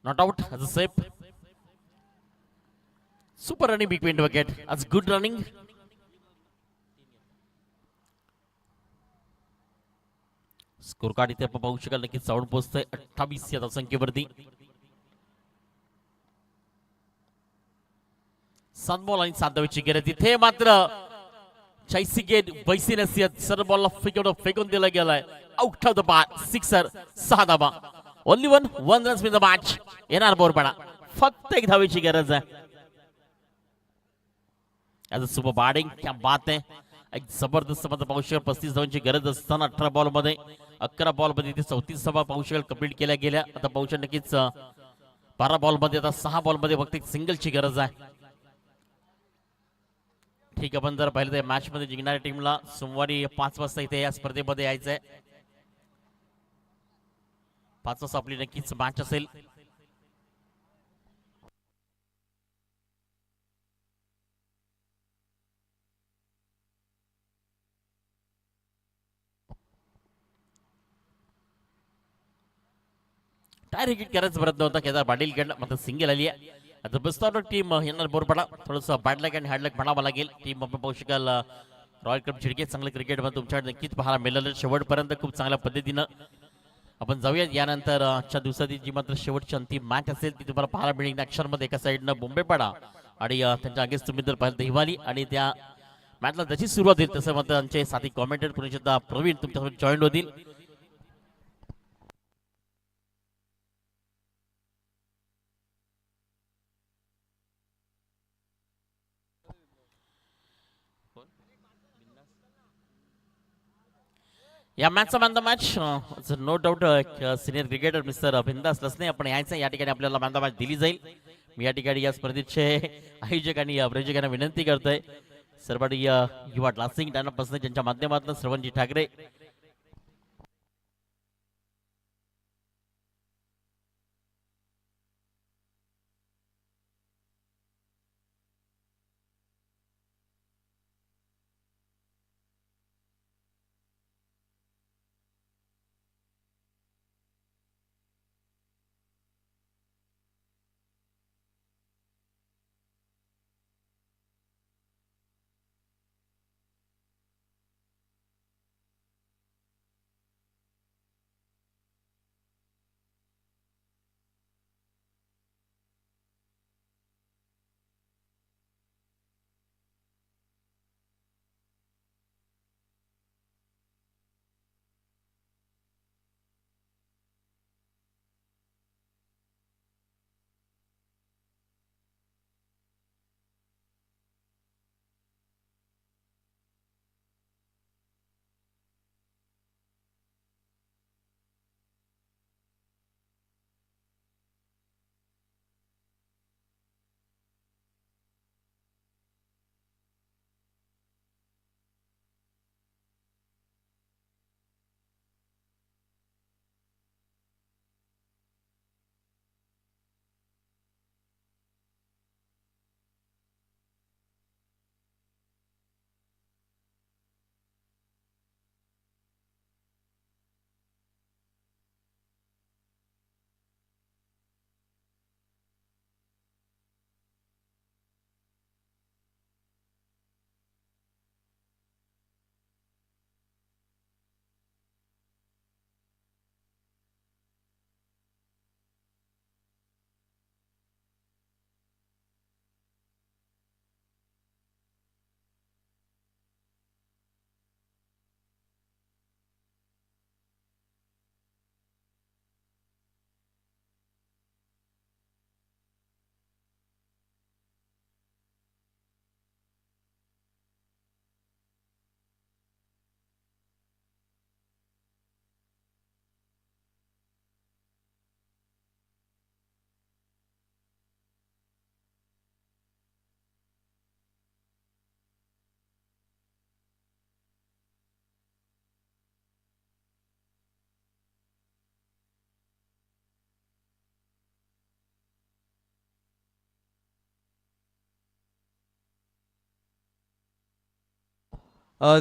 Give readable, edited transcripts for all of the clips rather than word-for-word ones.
Not out as a save. Super running big win wicket. As good running. Score card इथे आपण पाहू शकाल नक्कीच जाऊन पोहोचतंय 28 या धावसंख्येवरती. 7 बॉल आणि 7 धावेची गरज. इथे मात्र चैसिकेट वैसी नसियत सर्व बॉलला फेकून दिला गेलाय. Out of the bat. Sixer. 6 धावा. Only one runs win the match. येणार बोरपाडा. फक्त एक धावेची गरज आहे. As a super batting. क्या बात आहे. एक जबरदस्त मध्ये पाहू शकाल 35 धावांची गरज असताना 18 बॉल मध्ये 11 बॉल मध्ये ते 34 धावा पाहू शकाल कंप्लीट केल्या गेल्या. आता पाहू शकाल नक्कीच 12 बॉल मध्ये आता 6 बॉल मध्ये फक्त एक सिंगलची गरज आहे. ठीक आहे. पण जर पाहिलं तर मॅच मध्ये जिंकणाऱ्या टीमला सोमवारी 5 वाजता इथे या स्पर्धेमध्ये यायचंय. 5 वाजता आपली नक्कीच मॅच असेल. टायर विकेट करायचं परत नव्हता. केदार पाटील कडनं मात्र सिंगल आली आहे. आता बसतो टीम येणार बोरपाडा. थोडंसं बॅड लक आणि हॅड लक म्हणावं लागेल. टीम आपण पाहू शकाल रॉयल क्लब झिडके चांगलं क्रिकेट मध्ये तुमच्याकडे नक्कीच पाहायला मिळालं. शेवटपर्यंत खूप चांगल्या पद्धतीनं आपण जाऊयात. यानंतर आजच्या दिवसाची जी मात्र शेवटची अंतिम मॅच असेल ती तुम्हाला पाहायला मिळेल. अक्षरमध्ये एका साईडनं बोंबेपाडा आणि त्यांच्या अगेन्स्ट तुम्ही जर पाहिलं हिवाली आणि त्या मॅचला जशी सुरुवात होईल तसं मात्र आमचे साथी कॉमेंटेटर पुन्हा प्रवीण तुमच्यासोबत जॉईन होतील. या मॅचचा man the match no doubt senior cricketer mister Bindas लसने आपण यायचं. या ठिकाणी आपल्याला मॅन द मॅच दिली जाईल. मी या ठिकाणी या स्पर्धेचे आयोजक आणि प्रायोजकांना विनंती करतोय. सर्वांनी युवा क्लासिंग टॅनपासून ज्यांच्या माध्यमातून श्रवणजी ठाकरे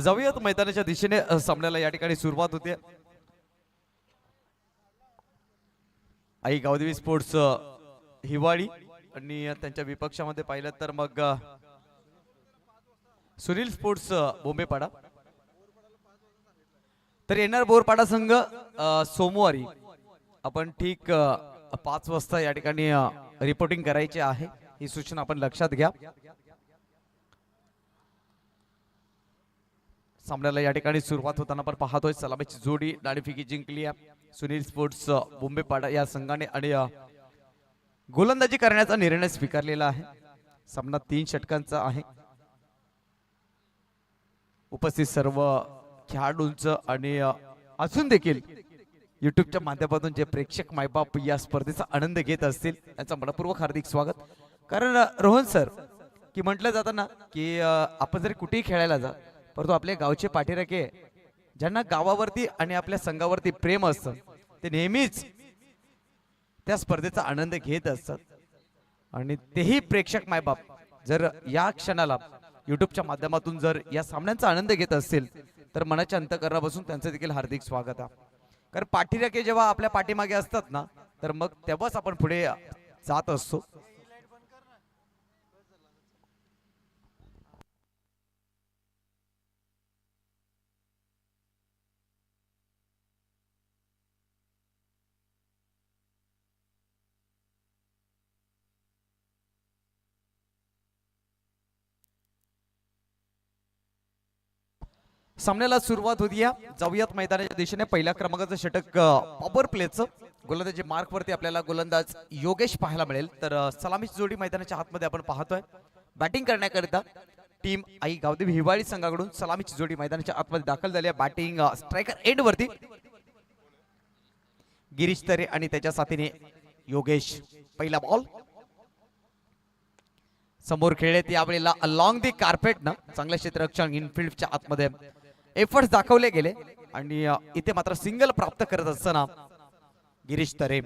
जाऊयात मैदानाच्या दिशेने सामन्याला या ठिकाणी सुरुवात होते. आई गावदेवी स्पोर्ट्स हिवाळी आणि त्यांच्या विपक्षामध्ये पाहिलं तर मग सुनील स्पोर्ट्स बोंबेपाडा. तर येणार बोरपाडा संघ सोमवारी आपण ठीक 5 वाजता या ठिकाणी रिपोर्टिंग करायची आहे. ही सूचना आपण लक्षात घ्या. सामन्याला या ठिकाणी सुरुवात होताना आपण पाहतोय सलामीची जोडी नाणेफेकी जिंकली आहे सुनील स्पोर्ट्स बोंबेपाडा या संघाने आणि गोलंदाजी करण्याचा निर्णय स्वीकारलेला आहे. सामना 3 षटकांचा आहे. उपस्थित सर्व खेळाडूंचं आणि अजून देखील युट्यूबच्या माध्यमातून जे प्रेक्षक मायबाप या स्पर्धेचा आनंद घेत असतील त्यांचं मनपूर्वक हार्दिक स्वागत. कारण रोहन सर की म्हटलं जातं ना की आपण जरी कुठेही खेळायला जा परंतु आपल्या गावचे पाठीराखे ज्यांना गावावरती आणि आपल्या संघावरती प्रेम असतं ते नेहमीच त्या स्पर्धेचा आनंद घेत असतात. आणि तेही प्रेक्षक मायबाप जर या क्षणाला युट्यूबच्या माध्यमातून जर या सामन्यांचा आनंद घेत असतील तर मनाच्या अंतःकरणापासून त्यांचं देखील हार्दिक स्वागत आहे. कारण पाठीराखे जेव्हा आपल्या पाठीमागे असतात ना तर मग तेव्हाच आपण पुढे जात असतो. सामन्याला सुरुवात होती. जाऊयात मैदानाच्या दिशेने. पहिल्या क्रमांकाचं षटक पॉवर प्लेचं गोलंदाजी मार्क वरती आपल्याला गोलंदाज योगेश पाहायला मिळेल. तर सलामीची जोडी मैदानाच्या आतमध्ये आपण पाहतोय. बॅटिंग करण्याकरिता टीम आई गावदेवी हिवाळी संघाकडून सलामीची जोडी मैदानाच्या आतमध्ये दाखल झाली आहे. बॅटिंग स्ट्रायकर एंड वरती गिरीश तरे आणि त्याच्या साथीने योगेश. पहिला बॉल समोर खेळत यावेळेला अलॉंग दी कार्पेट ना चांगल्या क्षेत्ररक्षण इनफिल्डच्या आतमध्ये एफर्ट्स दाखवले गेले आणि इथे मात्र सिंगल प्राप्त करत असताना गिरीश तरे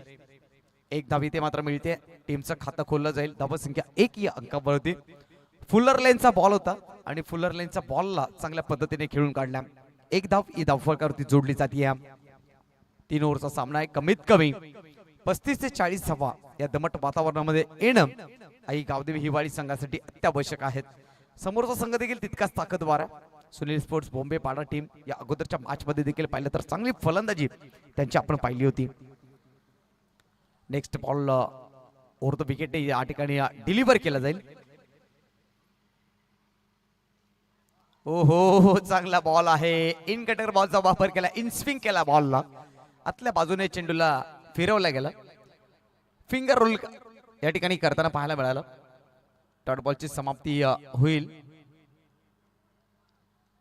एक धाव इथे मात्र मिळते. टीमचं खातं खोललं जाईल. धावसंख्या 1 या अंकावरती. फुलर लेनचा बॉल होता आणि फुलर लेनच्या बॉलला चांगल्या पद्धतीने खेळून काढला. एक धाव ही धावफलकावरती जोडली जाते. 3 ओव्हरचा सामना आहे. कमीत कमी 35 ते 40 धावा या दमट वातावरणामध्ये येणं आई गावदेवी हिवाळी संघासाठी अत्यावश्यक आहेत. समोरचा संघ देखील तितकाच ताकदवार आहे. सुनील स्पोर्ट्स बोंबेपाडा टीम या अगोदरच्या मॅच मध्ये देखील पाहिलं तर चांगली फलंदाजी त्यांची आपण पाहिली होती. Next ball over the wicket या ठिकाणी डिलिव्हर केला जाईल. ओहो चांगला बॉल आहे. इन कटर बॉलचा वापर केला. इन स्विंग केला बॉलला. आतल्या बाजूने चेंडूला फिरवला गेला. फिंगर रोल या ठिकाणी करताना पाहायला मिळालं. डॉट बॉलची समाप्ती होईल.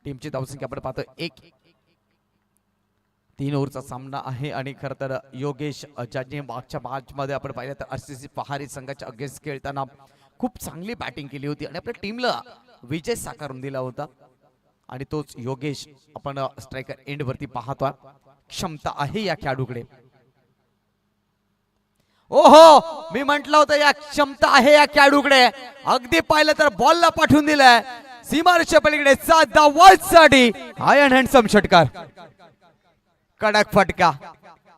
टीमची धावसंख्या आपण पाहतो 1. 3 ओव्हरचा सामना आहे आणि खरं तर योगेश ज्यांनी मागच्या मॅच मध्ये आपण पाहिलं तर आरसीसी पहारी संघाच्या अगेन्स्ट खेळताना खूप चांगली बॅटिंग केली होती आणि आपल्या टीमला विजय साकारून दिला होता. आणि तोच योगेश आपण स्ट्रायकर एंड वरती पाहतोय. क्षमता आहे या खेळाडूकडे. ओहो मी म्हंटल होतं या क्षमता आहे या खेळाडूकडे. अगदी पाहिलं तर बॉलला पाठवून दिलाय सीमारेषे पलीकडे 7 धावांसाठी. आयर्न हँडसम षटकार. कडक फटका.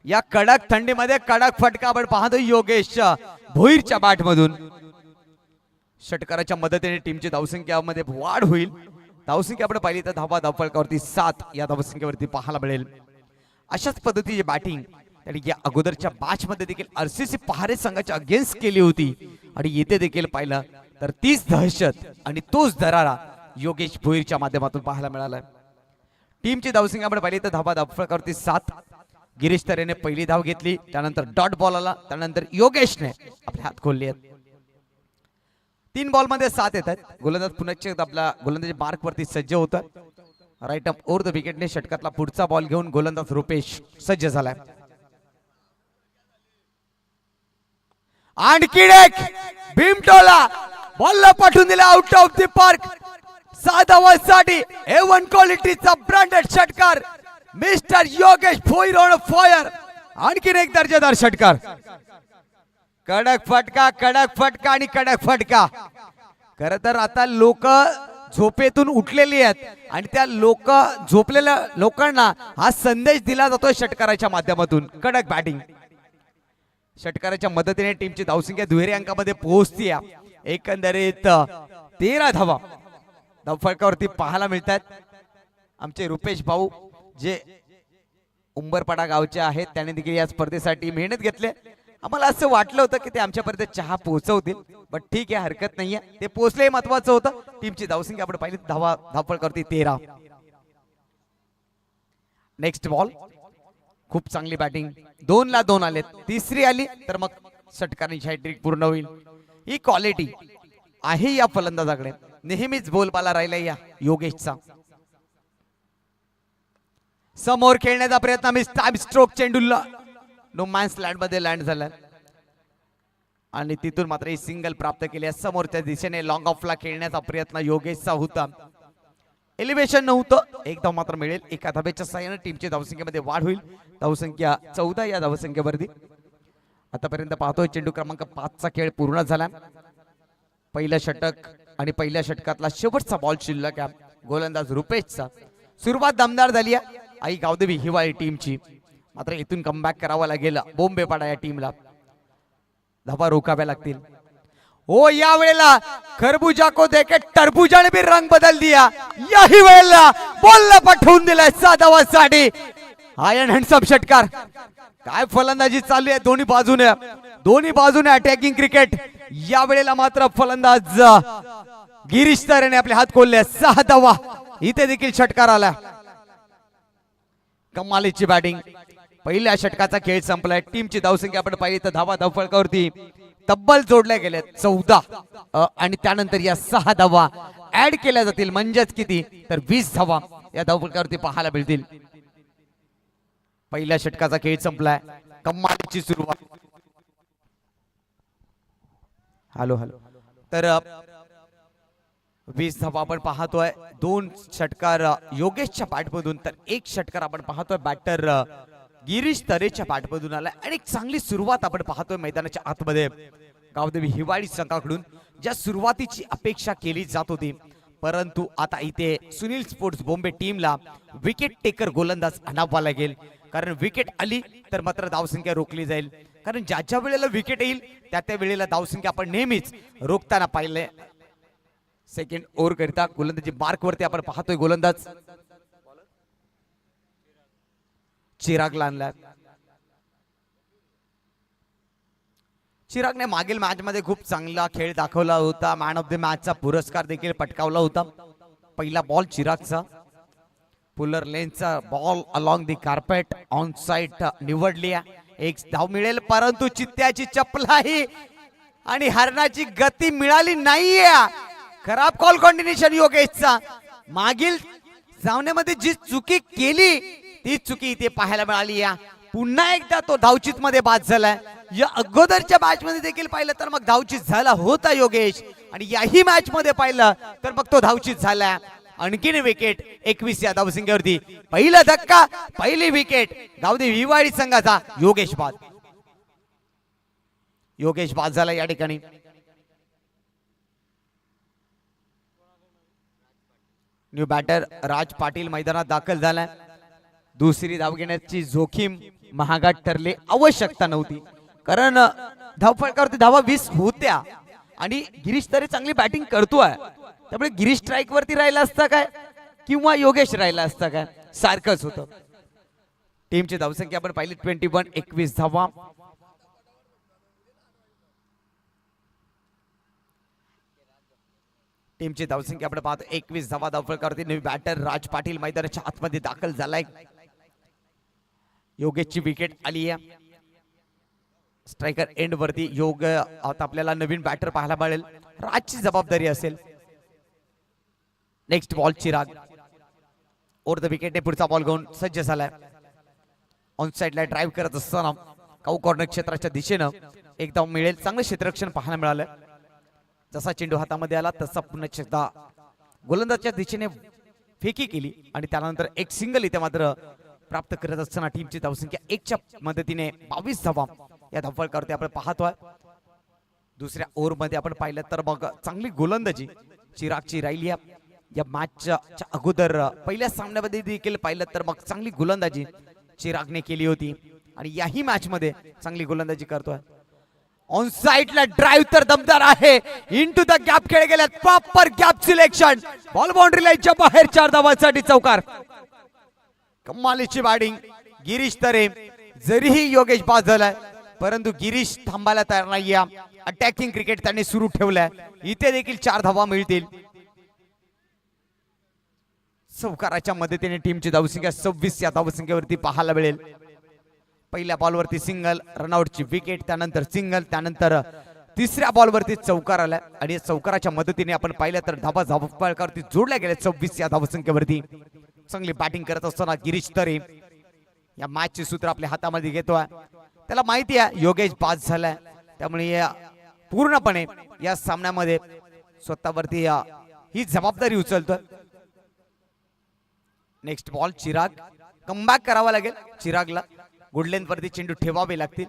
या कडक थंडीमध्ये कडक फटका आपण पाहतो योगेशच्या भोईरच्या बॅट मधून. षटकाराच्या मदतीने टीमची धावसंख्यामध्ये वाढ होईल. धावसंख्या आपण पाहिली तर धावफलकावरती 7 या धावसंख्येवरती पाहायला मिळेल. अशाच पद्धतीची बॅटिंग त्यांनी या अगोदरच्या मॅच मध्ये देखील आरसीसी पहारे संघाच्या अगेन्स्ट केली होती आणि येथे देखील पाहिलं तर तीच दहशत आणि तोच दरारा योगेश भोईरच्या माध्यमातून पाहायला मिळाला. टीमची धावसंख्या आपण पाहिली तर धावफलकावरती 7. गिरीश तरेने पहिली धाव घेतली. त्यानंतर डॉट बॉल आला. त्यानंतर योगेशने आपले हात खोलले आहेत. 3 बॉल मध्ये 7 येत आहेत. गोलंदाज पुन्हा आपला गोलंदाजी मार्क वरती सज्ज होत. राईट अप ओव्हर द विकेटने षटकातला पुढचा बॉल घेऊन गोलंदाज रुपेश सज्ज झालाय. आणखी एक भीमटोला बॉलला पाठवून दिला out of the park. 7 धावांसाठी A1 क्वालिटीचा ब्रँडेड षटकार mister Yogesh Bhoir on fire. आणखीन एक दर्जेदार षटकार. कडक फटका कडक फटका आणि कडक फटका. खरं तर आता लोक झोपेतून उठलेली आहेत आणि त्या झोपलेल्या लोकांना हा संदेश दिला जातोय षटकाराच्या माध्यमातून. कडक बॅटिंग. षटकाराच्या मदतीने टीमची धावसंख्या दुहेरी अंकामध्ये पोहोचते. एकंदरीत 13 धावा धावफलकावरती पाहायला मिळतात. आमचे रुपेश भाऊ जे उंबरपाडा गावचे आहेत त्यांनी देखील या स्पर्धेसाठी मेहनत घेतली. आम्हाला असं वाटलं होतं की ते आमच्यापर्यंत चहा पोहोचवतील, बट ठीक आहे, हरकत नाहीये. ते पोहोचले महत्वाचं होतं. टीमची धावसंख्या आपण पाहिली धावफलकावरती 13. नेक्स्ट बॉल, खूप चांगली बॅटिंग, 2 ला 2 आलेत. तिसरी आली तर मग षटकारांची हॅट्रिक पूर्ण होईल. ही क्वालिटी आहे या फलंदाजाकडे. नेहमीच बोलबाला राहिला या योगेशचा. समोर खेळण्याचा प्रयत्न, मिस टाइम स्ट्रोक चेंडूला नो मॅन्स लँड मध्ये लँड झाला आणि तिथून मात्र ही सिंगल प्राप्त केली. समोरच्या दिशेने लॉंग ऑफला खेळण्याचा प्रयत्न योगेशचा होता. एलिव्हेशन नव्हतं, एक धाव मात्र मिळेल. एका धाब्याच्या साहाय्याने टीमच्या धावसंख्येमध्ये वाढ होईल. धावसंख्या 14 या धावसंख्येवरती. आतापर्यंत पाहतोय चेंडू क्रमांक 5 चा खेळ पूर्ण झाला. पहिलं षटक आणि पहिल्या षटकातला शेवटचा बॉल शिल्लक आहे. गोलंदाज रुपेशचा. सुरुवात दमदार झाली आहे आई गावदेवी हिवाळी टीमची. मात्र इथून कमबॅक करावा लागेल बोंबेपाडा या टीमला. धावा रोखाव्या लागतील. हो, या वेळेला खरबूजा को देके टरबूजा ने भी रंग बदल दिया. याही वेळेला बॉलला पाठवून दिलाय 7 धावांसाठी. आयन हँडसम षटकार. काय फलंदाजी चालू आहे दोन्ही बाजूने अटॅकिंग क्रिकेट. या वेळेला मात्र फलंदाज गिरीश तरेने आपले हात खोलले. 6 धावा. इथे देखील षटकार आला. कमालीची बॅटिंग. पहिल्या षटकाचा खेळ संपलाय. टीमची धावसंख्या आपण पाहिली तर धावफलकावरती तब्बल जोडल्या गेल्या 14 आणि त्यानंतर या 6 धावा ऍड केल्या जातील. म्हणजेच किती तर 20 धावा या धावफलकावरती पाहायला मिळतील. पहिल्या षटकाचा खेळ संपलाय. कमालीची सुरुवात. हॅलो तर 20 धावा आपण पाहतोय. 2 षटकार योगेशच्या बॅटमधून तर 1 षटकार आपण पाहतोय बॅटर गिरीश तरेच्या बॅटमधून आलाय. आणि चांगली सुरुवात आपण पाहतोय मैदानाच्या आतमध्ये गावदेवी हिवाळी संघाकडून. ज्या सुरुवातीची अपेक्षा केली जात होती, परंतु आता इथे सुनील स्पोर्ट्स बॉम्बे टीमला विकेट टेकर गोलंदाज आणावा लागेल. कारण विकेट आली तर मात्र धावसंख्या रोखली जाईल. कारण ज्या वेळेला विकेट येईल त्या वेळेला धावसंख्या आपण नेहमीच रोखताना पाहिले. सेकंड ओव्हर करिता गोलंदाजी मार्क वरती आपण पाहतोय गोलंदाज चिरागला आणला. चिरागने मागील मॅच मध्ये खूप चांगला खेळ दाखवला होता. मॅन ऑफ द मॅचचा पुरस्कार देखील पटकावला होता. पहिला बॉल चिरागचा. पुलर लेनचा ball along the carpet on side निवडली. 1 धाव मिळेल, परंतु चित्त्याची चपलाही आणि हरणाची गती मिळाली नाहीये. खराब कॉल कॉम्बिनेशन योगेशचा. मागील सामन्यामध्ये जी चुकी केली ती चुकी इथे पाहायला मिळाली. पुन्हा एकदा तो धावचीत मध्ये बाद झालाय. या अगोदरच्या मॅच मध्ये देखील पाहिलं तर मग धावचीत झाला होता योगेश, आणि याही मॅच मध्ये पाहिलं तर मग तो धावचीत झाला. आणखीन विकेट 21 या धावसंख्येवरती. पहिला धक्का, पहिली विकेट गावदेवी हिवाळी संघाचा. योगेश बाद झाला या ठिकाणी. न्यू बॅटर राज पाटील मैदानात दाखल झालाय. दुसरी धाव घेण्याची जोखीम महागात ठरली. आवश्यकता नव्हती, कारण धावफलकावरती धावा 20 होत्या आणि गिरीश तरी चांगली बॅटिंग करतोय. त्यामुळे गिरीश स्ट्राईक वरती राहिला असता काय किंवा योगेश राहिला असता काय, सारखंच होतं. टीमची धावसंख्या आपण पाहिली 21. 21 धावा. टीमची धावसंख्या आपण पाहतो 21 धावा. धावफलकावरती नवी बॅटर राज पाटील मैदानाच्या आतमध्ये दाखल झालाय. योगेशची विकेट आली आहे. स्ट्रायकर एंड वरती योग. आता आपल्याला नवीन बॅटर पाहायला मिळेल. राजची जबाबदारी असेल. Next ball Chirag over the wicket. पुढचा बॉल घेऊन सज्ज झालाय. ऑन साइडला ड्राईव्ह करत असताना काऊ कॉर्नर क्षेत्राच्या दिशेनं एक धाव मिळेल. चांगलं क्षेत्ररक्षण पाहायला मिळालं. जसा चेंडू हातामध्ये आला तसा पुन्हा एकदा गोलंदाजच्या दिशेने फेकी केली आणि त्यानंतर एक सिंगल इथे मात्र प्राप्त करत असताना टीमची धावसंख्या 1च्या मदतीने 22 धावा या धावफलकावरती आपण पाहतोय. दुसऱ्या ओव्हर मध्ये आपण पाहिलं तर मग चांगली गोलंदाजी चिरागची राहिली. या मॅचच्या अगोदर पहिल्या सामन्यामध्ये देखील पाहिलं तर मग चांगली गोलंदाजी चिरागने केली होती. आणि याही मॅच मध्ये चांगली गोलंदाजी करतोय. ऑन साइडला ड्राइव्ह तर दमदार आहे. इनटू द गॅप खेळ गेल्यात. Proper gap selection. Ball boundary लाईनच्या बाहेर 4 धावांसाठी चौकार. कमालीची बॅटिंग गिरीश तरे. जरीही योगेश बाद झालाय परंतु गिरीश थांबायला तयार नाही. अटॅकिंग क्रिकेट त्यांनी सुरू ठेवलंय. इथे देखील 4 धावा मिळतील. चौकाराच्या मदतीने टीमची धावसंख्या 26 या धावसंख्येवरती पाहायला मिळेल. पहिल्या बॉलवरती सिंगल, रनआउटची विकेट, त्यानंतर सिंगल, त्यानंतर तिसऱ्या बॉलवरती चौकार आलाय आणि या चौकाराच्या मदतीने आपण पाहिलं तर धाबा धावफलकावरती जोडल्या गेल्या 26 या धावसंख्येवरती. चांगली बॅटिंग करत असताना गिरीश तरे या मॅचचे सूत्र आपल्या हातामध्ये घेतोय. त्याला माहिती आहे योगेश बाद झालाय त्यामुळे या पूर्णपणे या सामन्यामध्ये स्वतःवरती ही जबाबदारी उचलतोय. Next ball Chirag. कमबॅक करावा लागेल चिरागला. गुड लेंथ वरती चेंडू ठेवावे लागतील.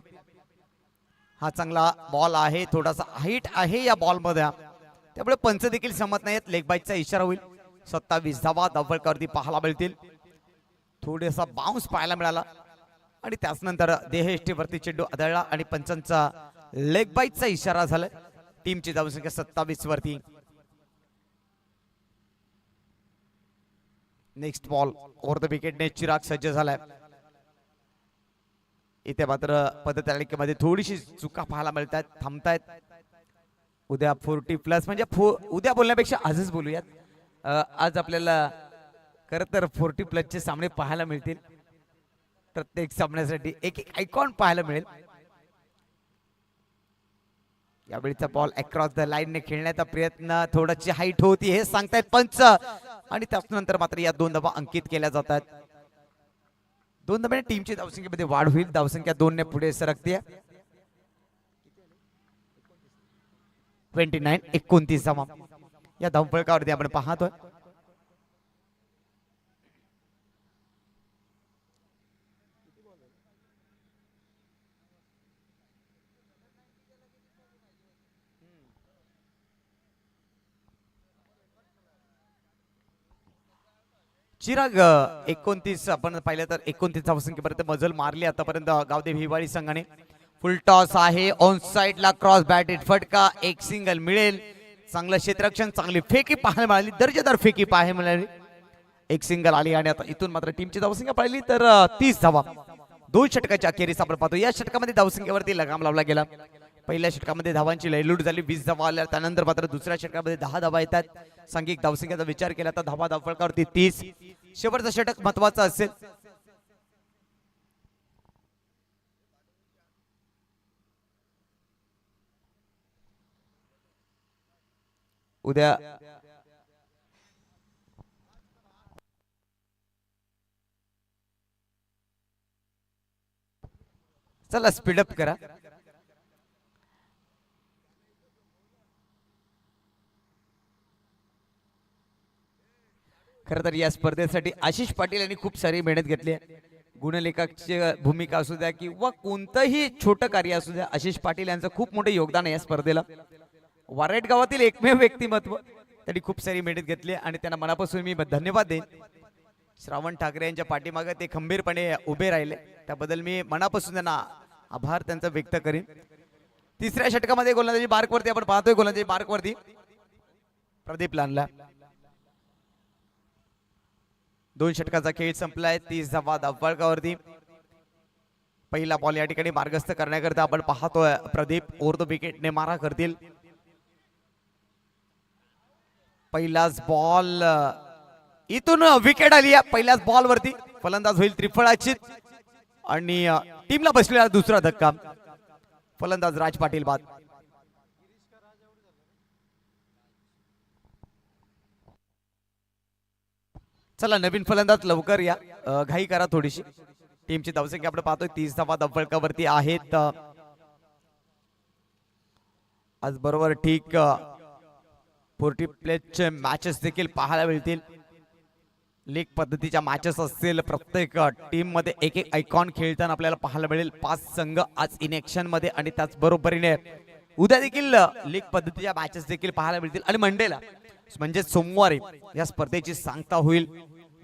हा चांगला बॉल आहे. थोडासा हाईट आहे या बॉल मध्ये त्यामुळे पंच देखील समत नाहीत. लेग बाईटचा इशारा होईल. 27 धावा धावफलकावरती पाहायला मिळतील. थोडासा बाउन्स पाहायला मिळाला आणि त्याचनंतर देहयष्टीवरती चेंडू आदळला आणि पंचांचा लेग बाईटचा इशारा झाला. टीमची धावसंख्या 27 वरती. नेक्स्ट बॉल ओव्हर द विकेटने चिराग सज्ज झालाय. इथे मात्र पदतालिकेमध्ये थोडीशी चुका पाहायला मिळतात. थांबतायत. उद्या 40+ म्हणजे उद्या बोलण्यापेक्षा आजच बोलूयात. आज आपल्याला खरं तर 40+ चे सामने पाहायला मिळतील. प्रत्येक सामन्यासाठी एक एक आयकॉन पाहायला मिळेल. यावेळीचा बॉल अक्रॉस द लाईनने खेळण्याचा प्रयत्न. थोडीशी हाईट होती हे सांगतायत पंच आणि त्यानंतर मात्र या 2 धावा अंकित केल्या जातात. 2 धाब्याने टीमची धावसंख्येमध्ये वाढ होईल. धावसंख्या 2 ने पुढे सरकते. 29 धावा या धावफलकावरती आपण पाहतोय. चिराग 29 आपण पाहिलं तर 29 धावसंख्येपर्यंत मजल मारली आतापर्यंत गावदेव हिवाळी संघाने. फुल टॉस आहे. ऑन साइडला क्रॉस बॅटेड फटका. एक सिंगल मिळेल. चांगलं क्षेत्ररक्षण, चांगली फेकी पाहायला मिळाली. दर्जेदार फेकी पाहायला मिळाली. एक सिंगल आली आणि आता इथून मात्र टीमची धावसंख्या पाहिली तर 30 धावा. 2 षटकाच्या अखेरीस आपण पाहतो. या षटकामध्ये धावसंख्येवरती लगाम लावला गेला. पहिल्या षटकामध्ये धावांची लयलूट झाली. 20 धावा आल्या. त्यानंतर मात्र दुसऱ्या षटकामध्ये 10 धावा येतात. सांघिक धावसंख्येचा विचार केला तर धावा धावफलकावरती 30. शेवटचं षटक महत्वाचं असेल. उद्या चला स्पीडअप करा. खरं तर या स्पर्धेसाठी आशिष पाटील यांनी खूप सारी मेहनत घेतली आहे. गुणलेखकाची भूमिका असू द्या किंवा कोणतंही छोटं कार्य असू द्या, आशिष पाटील यांचं खूप मोठं योगदान आहे या स्पर्धेला. वारेट गावातील एकमेव व्यक्तिमत्व. त्यांनी खूप सारी मेहनत घेतली आणि त्यांना मनापासून मी धन्यवाद देईन. श्रावण ठाकरे यांच्या पाठीमागे ते खंबीरपणे उभे राहिले त्याबद्दल मी मनापासून त्यांना आभार त्यांचा व्यक्त करीन. तिसऱ्या षटकामध्ये गोलंदाजी मार्कवरती आपण पाहतोय. गोलंदाजी मार्कवरती प्रदीप लानला. 2 षटकाचा खेळ संपलाय. 30 धावा धावफलकावरती. पहिला बॉल या ठिकाणी मार्गस्थ करण्याकरता आपण पाहतोय प्रदीप ओव्हर द विकेटने मारा करतील. पहिलाच बॉल इथून विकेट आली. पहिल्याच बॉल वरती फलंदाज होईल त्रिफळाचीत आणि टीमला बसलेला दुसरा धक्का. फलंदाज राज पाटील बाद. चला नवीन फलंदाज लवकर या. घाई करा थोडीशी. टीमची धावसंख्या आपण पाहतोय 30 धावा धावफलकावरती आहेत. आज बरोबर ठीक 40+ मॅचेस देखील पाहायला मिळतील. लीग पद्धतीच्या मॅचेस असतील. प्रत्येक टीम मध्ये एक एक आयकॉन खेळताना आपल्याला पाहायला मिळेल. 5 संघ आज इन ऍक्शन मध्ये आणि त्याच बरोबरीने उद्या देखील लीग पद्धतीच्या मॅचेस देखील पाहायला मिळतील. आणि मंडेला म्हणजे सोमवारी या स्पर्धेची सांगता होईल.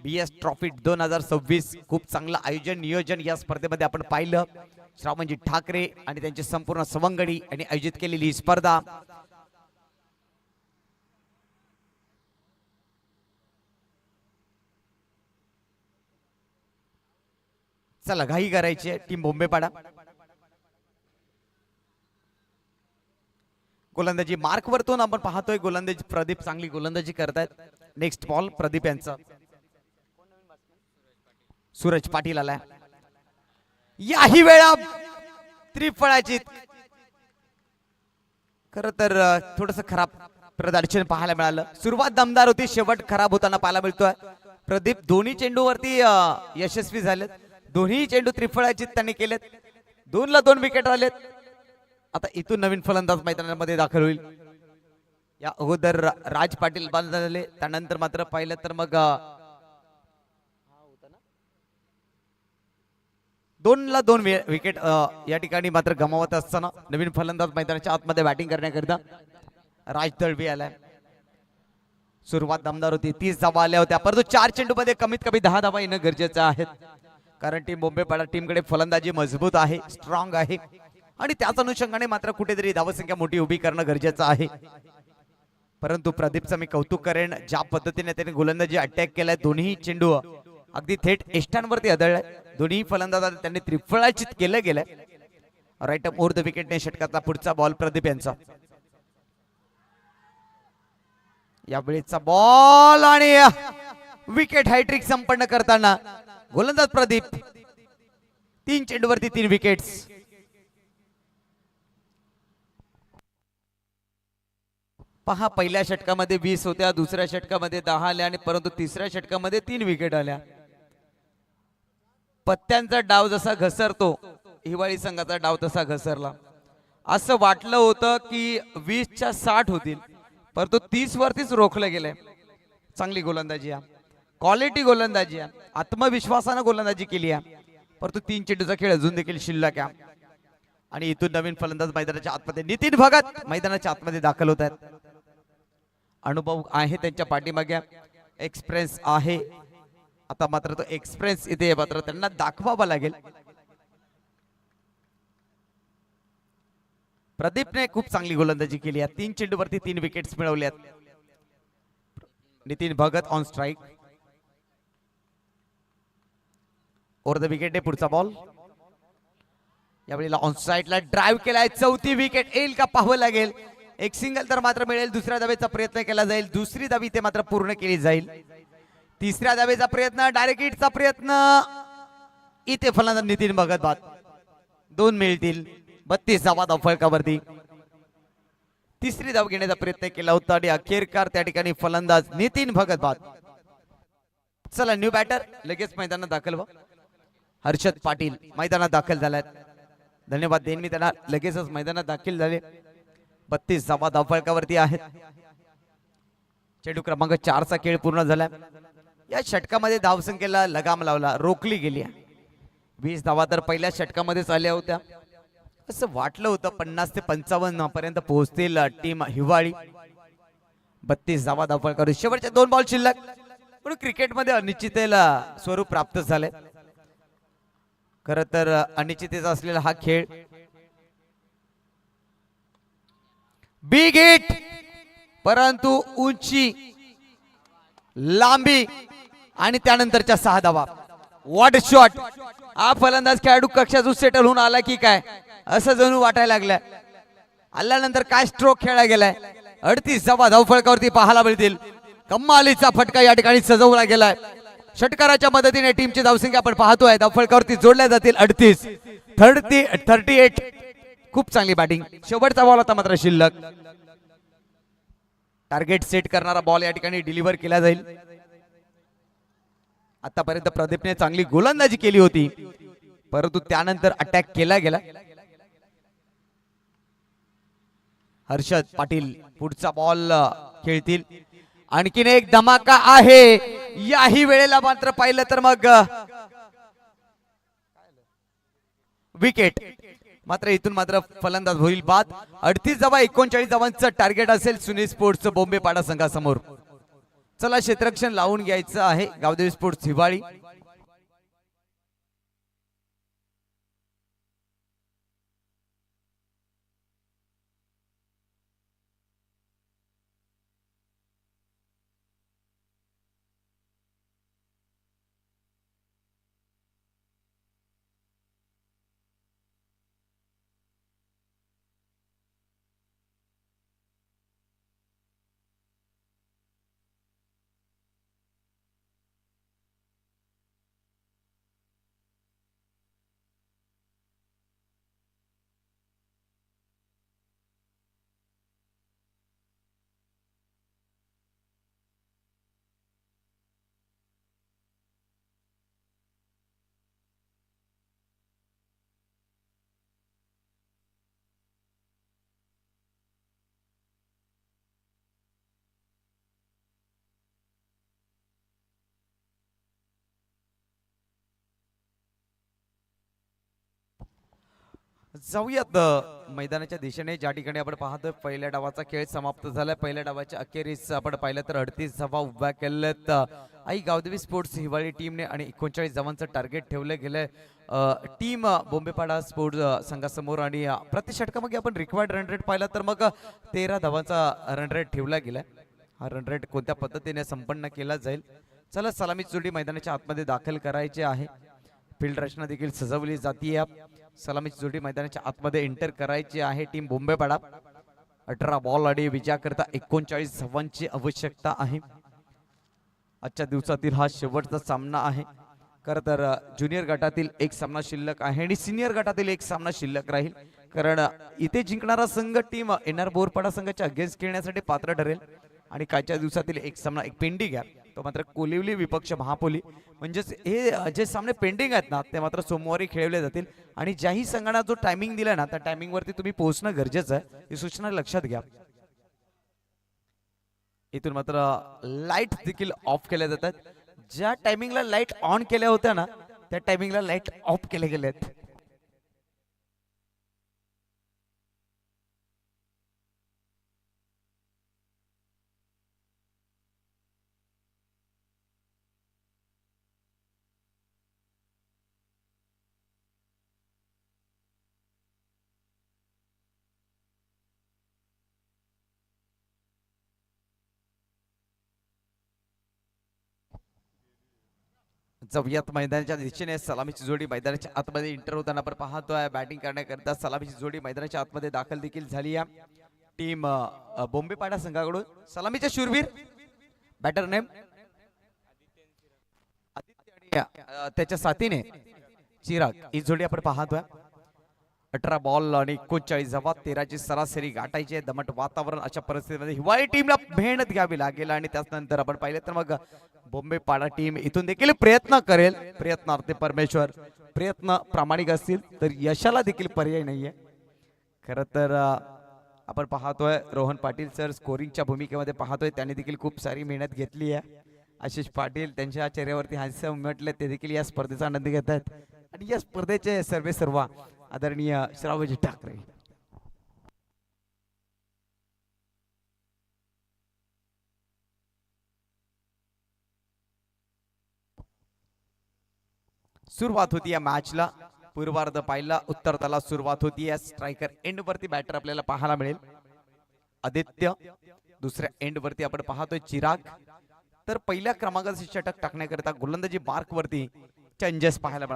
BS ट्रॉफी 2026 खूप चांगलं आयोजन नियोजन या स्पर्धेमध्ये आपण पाहिलं. श्रावणजी ठाकरे आणि त्यांची संपूर्ण सवंगडी आणि आयोजित केलेली ही स्पर्धा. चला घाई करायची आहे टीम बोंबेपाडा. गोलंदाजी मार्क वरतून आपण पाहतोय गोलंदाजी प्रदीप चांगली गोलंदाजी करतायत. नेक्स्ट बॉल प्रदीप यांचा. सूरज पाटील आलाय. याही वेळा त्रिफळाची खर तर थोडस खराब प्रदर्शन पाहायला मिळालं. सुरुवात दमदार होती, शेवट खराब होताना पाहायला मिळतोय. प्रदीप दोन्ही चेंडूवरती यशस्वी झालेत. दोन्ही चेंडू त्रिफळाची त्यांनी केलेत. 2 ला 2 विकेट आलेत. आता इथून नवीन फलंदाज मैदानामध्ये दाखल होईल. या अगोदर राज पाटील बाद झाले, त्यानंतर मात्र पाहिलं तर मग 2 ला 2 विकेट या ठिकाणी मात्र गमावत असताना नवीन फलंदाज मैदानाच्या आतमध्ये बॅटिंग करण्याकरिता राज दळवी आलाय. सुरुवात दमदार होती, 30 धावा आल्या होत्या, परंतु 4 चेंडू मध्ये कमीत कमी 10 धावा येणं गरजेचं आहे. कारण टीम बोंबेपाडा टीमकडे फलंदाजी मजबूत आहे, स्ट्रॉंग आहे आणि त्याच अनुषंगाने मात्र कुठेतरी धावसंख्या मोठी उभी करणं गरजेचं आहे. परंतु प्रदीपचं मी कौतुक करेन, ज्या पद्धतीने त्याने गोलंदाजी अटॅक केलाय. दोन्ही चेंडू अगदी थेट एष्टांवरती आदळलाय. दोन्ही फलंदाजांनी त्यांनी त्रिफळाचित केलं गेलंय. राईट अप ओव्हर द विकेटने षटकाचा पुढचा बॉल प्रदीप यांचा. यावेळीचा बॉल आणि विकेट हायट्रिक संपन्न करताना गोलंदाज प्रदीप. 3 चेंडूवरती 3 विकेट्स. पहा, पहिल्या षटकामध्ये 20 होत्या, दुसऱ्या षटकामध्ये 10 आल्या आणि परंतु तिसऱ्या षटकामध्ये 3 विकेट आल्या. पत्त्यांचा डाव जसा घसरतो, हिवाळी संघाचा डाव तसा घसरला. असं वाटलं होतं की 20च्या 60 होतील, परंतु 30 वरतीच रोखलं गेलंय. चांगली गोलंदाजी आहे, क्वालिटी गोलंदाजी आहे, आत्मविश्वासानं गोलंदाजी केली आहे. परंतु 3 चेंडूचा खेळ अजून देखील शिल्लक आहे. आणि इथून नवीन फलंदाज मैदानाच्या आतमध्ये नितीन भगत मैदानाच्या आतमध्ये दाखल होत आहेत. अनुभव आहे त्यांच्या पाठीमागे, एक्सपिरियन्स आहे. आता मात्र तो एक्सपिरियन्स इथे मात्र त्यांना दाखवावा लागेल. प्रदीपने खूप चांगली गोलंदाजी केली आहे. 3 चेंडूवरती 3 विकेट्स मिळवल्यात. Nitin Bhagat on strike. Over the wicket पुढचा बॉल. यावेळेला ऑन साइडला ड्राइव्ह केलाय. 4थी विकेट येईल का पाहावं लागेल. एक सिंगल तर मात्र मिळेल. दुसऱ्या धावेचा प्रयत्न केला जाईल. दुसरी धाव इथे मात्र पूर्ण केली जाईल. तिसऱ्या धावेचा प्रयत्न, डायरेक्ट हिटचा प्रयत्न. इथे फलंदाज नितीन भगत बाद. 2 मिळतील. 32 धावा धावफलकावरती. तिसरी धाव घेण्याचा प्रयत्न केला होता आणि अखेरकार त्या ठिकाणी फलंदाज नितीन भगत बाद. चला न्यू बॅटर लगेच मैदानात दाखल व्हा. हर्षद पाटील मैदानात दाखल झाल्यात. धन्यवाद देईन मी त्यांना. लगेचच मैदानात दाखल झाले. 32 धावा धावफलकावरती आहेत. चेंडू क्रमांक 4 चा खेळ पूर्ण झाला. या षटकामध्ये धावसंख्येला लगाम लावला, रोखली गेली. 20 धावा तर पहिल्या षटकामध्येच आल्या होत्या. असं वाटलं होतं 50 ते 55 पर्यंत पोहोचतील टीम हिवाळी. 32 धावा धावफलकावर. शेवटच्या 2 बॉल शिल्लक. पण क्रिकेटमध्ये अनिश्चिततेला स्वरूप प्राप्त झाले. खर तर अनिश्चिततेचा असलेला हा खेळ. बिग हिट, परंतु उंची, लांबी आणि त्यानंतरच्या 6 धावा. What shot. हा फलंदाज खेळाडू कक्षातून सेटल होऊन आला की काय असं जणू वाटायला लागलं. आल्यानंतर काय स्ट्रोक खेळला गेलाय. 38 धावा धावफलकावरती पाहायला मिळतील. कमालीचा फटका या ठिकाणी सजवला गेलाय. षटकाराच्या मदतीने टीमची धावसंख्या आपण पाहतोय. धावफलकावरती जोडल्या जातील 38, 38. खूप चांगली बॅटिंग. शेवटचा बॉल आता मात्र शिल्लक. टार्गेट सेट करणारा बॉल या ठिकाणी डिलिव्हर केला जाईल. आतापर्यंत प्रदीपने चांगली गोलंदाजी केली होती, परंतु त्यानंतर अटॅक केला गेला. हर्षद पाटील पुढचा बॉल खेळतील. आणखीन एक धमाका आहे. याही वेळेला मात्र पाहिलं तर मग विकेट. मात्र इथून मात्र फलंदाज होईल बाद. 38 धावा 39 धावांचं टार्गेट असेल सुनील स्पोर्ट्स बोंबेपाडा संघासमोर. चला क्षेत्ररक्षण लावून घ्यायचं आहे गावदेवी स्पोर्ट्स हिवाळी. जाऊयात मैदानाच्या दिशेने. ज्या ठिकाणी आपण पाहतोय पहिल्या डावाचा खेळ समाप्त झालाय. पहिल्या डावाच्या अखेरीस आपण पाहिलं तर 38 धावा उभ्या केल्यात आई गावदेवी स्पोर्ट्स हिवाळी टीमने आणि 39 धावांचं टार्गेट ठेवलं गेलंय टीम बोंबेपाडा स्पोर्ट्स संघासमोर. आणि प्रति षटकामागे आपण रिक्वायर्ड रन रेट पाहिला तर मग 13 धावांचा रन रेट ठेवला गेलाय. हा रन रेट कोणत्या पद्धतीने संपन्न केला जाईल. चला सलामी जोडी मैदानाच्या आतमध्ये दाखल करायची आहे. फील्ड रचना देखील सजवली जातीये. सलामीची जोडी मैदानाच्या आतमध्ये एंटर करायची आहे टीम बोंबेपाडा. 18 बॉल आणि विजयाकरता 39 धावांची आवश्यकता आहे. आजच्या दिवसातील हा शेवटचा सामना आहे. खरं तर ज्युनियर गटातील एक सामना शिल्लक आहे आणि सिनियर गटातील एक सामना शिल्लक राहील. कारण इथे जिंकणारा संघ टीम एनआर बोरपाडा संघाच्या अगेन्स्ट खेळण्यासाठी पात्र ठरेल. आणि कालच्या दिवसातील एक सामना एक पेंडिंग आहे तो मात्र कोलिवली विपक्ष महापोली. म्हणजेच हे जे सामने पेंडिंग आहेत ना ते मात्र सोमवारी खेळवले जातील. आणि ज्याही संघांना जो टायमिंग दिला ना त्या टायमिंग वरती तुम्ही पोहोचणं गरजेचं आहे. ही सूचना लक्षात घ्या. इथून मात्र लाईट देखील ऑफ केल्या जातात. ज्या टायमिंगला लाईट ऑन केल्या होत्या ना त्या टायमिंगला लाईट ऑफ केल्या गेल्यात. जाऊयात मैदानाच्या दिशेने. सलामीची जोडी मैदानाच्या आतमध्ये इंटर होताना आपण पाहतोय. बॅटिंग करण्याकरता सलामीची जोडी मैदानाच्या आतमध्ये दाखल देखील झाली आहे टीम बोंबेपाडा संघाकडून. सलामीच्या शूरवीर बॅटर नेम आदित्य आणि त्याच्या साथीने चिराग ही जोडी आपण पाहतोय. 18 बॉल आणि 39 धावा 13ची सरासरी गाठायची आहे. दमट वातावरण अशा परिस्थितीमध्ये हिवाळी टीमला मेहनत घ्यावी लागेल. आणि त्यानंतर आपण पाहिलं तर मग बोंबेपाडा टीम इथून देखील प्रयत्न करेल. प्रयत्नार्थी परमेश्वर. प्रयत्न प्रामाणिक असतील तर यशाला देखील पर्याय नाहीये. खरं तर आपण पाहतोय रोहन पाटील सर स्कोरिंगच्या भूमिकेमध्ये पाहतोय. त्यांनी देखील खूप सारी मेहनत घेतली आहे. आशिष पाटील त्यांच्या चेहऱ्यावरती हास्य उमटले. ते देखील या स्पर्धेचा आनंद घेत आहेत. आणि या स्पर्धेचे सर्व आदरणीय श्रावजी ठाकरे. सुरुवात होती या मॅचला. पूर्वार्ध पाहिला उत्तरताला सुरुवात होती. या स्ट्रायकर एंड वरती बॅटर आपल्याला पाहायला मिळेल आदित्य. दुसऱ्या एंड वरती आपण पाहतोय चिराग. तर पहिल्या क्रमांकाचे षटक टाकण्याकरिता गोलंदाजी मार्क वरती चेंजेस पाहायला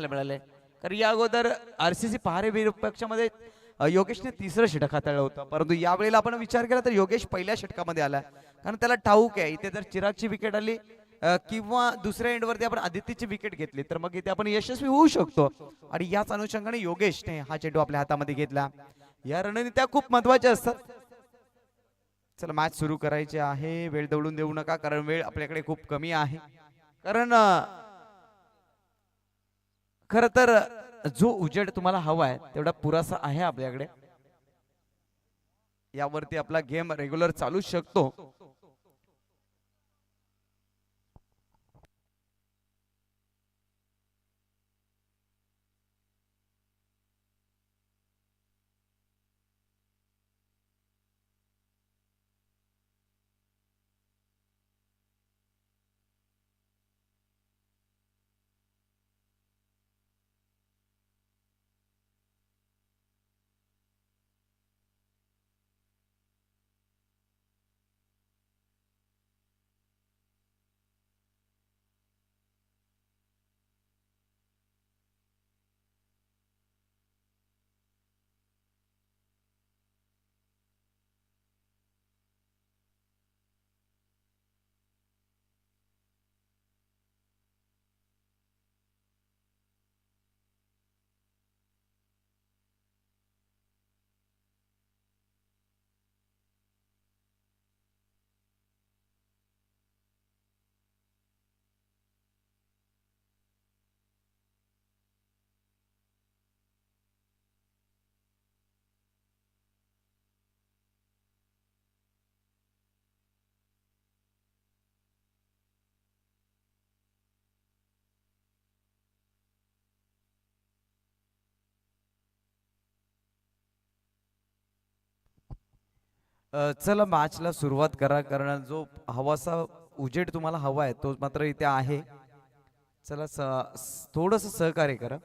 मिळाले. कारण या अगोदर आरसीसी पहारे विपक्षामध्ये योगेशने तिसरं षटक हाताळलं होतं. परंतु यावेळेला आपण विचार केला तर योगेश पहिल्या षटकामध्ये आला. कारण त्याला ठाऊक आहे इथे जर चिरागची विकेट आली किंवा दुसऱ्या एंडवरती आपण आदित्यची विकेट घेतली तर मग इथे आपण यशस्वी होऊ शकतो. आणि याच अनुषंगाने योगेशने हा चेंडू आपल्या हातामध्ये घेतला. या रणनीत्या खूप महत्वाच्या असतात. चला मॅच सुरू करायची आहे. वेळ दवडून देऊ नका कारण वेळ आपल्याकडे खूप कमी आहे. कारण खर तर जो उजेड तुम्हाला हवा आहे तेवढा पुरासा आहे आपल्याकडे. यावरती आपला गेम रेग्युलर चालू शकतो. चला मॅचला सुरुवात करा, कारण जो हवासा उजेड तुम्हाला हवा आहे तो मात्र इथे आहे. चला थोडस सहकार्य करा.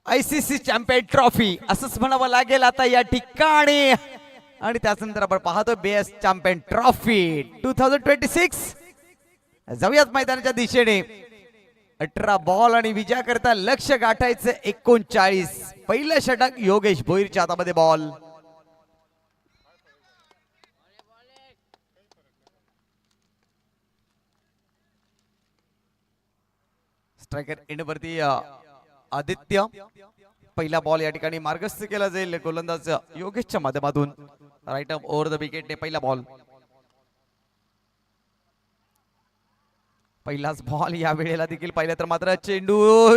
ICC चॅम्पियन ट्रॉफी असंच म्हणावं लागेल आता या ठिकाणी. आणि त्यानंतर आपण पाहतो बेस्ट चॅम्पियन ट्रॉफी 2026. जाऊयात मैदानाच्या दिशेने. 18 बॉल आणि विजयाकरता लक्ष गाठायचं 39. पहिलं षटक योगेश भोईरच्या हातामध्ये बॉल. स्ट्रायकर एंडवरती आदित्य. पहिला बॉल या ठिकाणी मार्गस्थ केला जाईल गोलंदाज योगेशच्या माध्यमातून. राईट अप ओव्हर द विकेटने पहिला बॉल. पहिलाच बॉल या वेळेला देखील पाहिलं तर मात्र चेंडू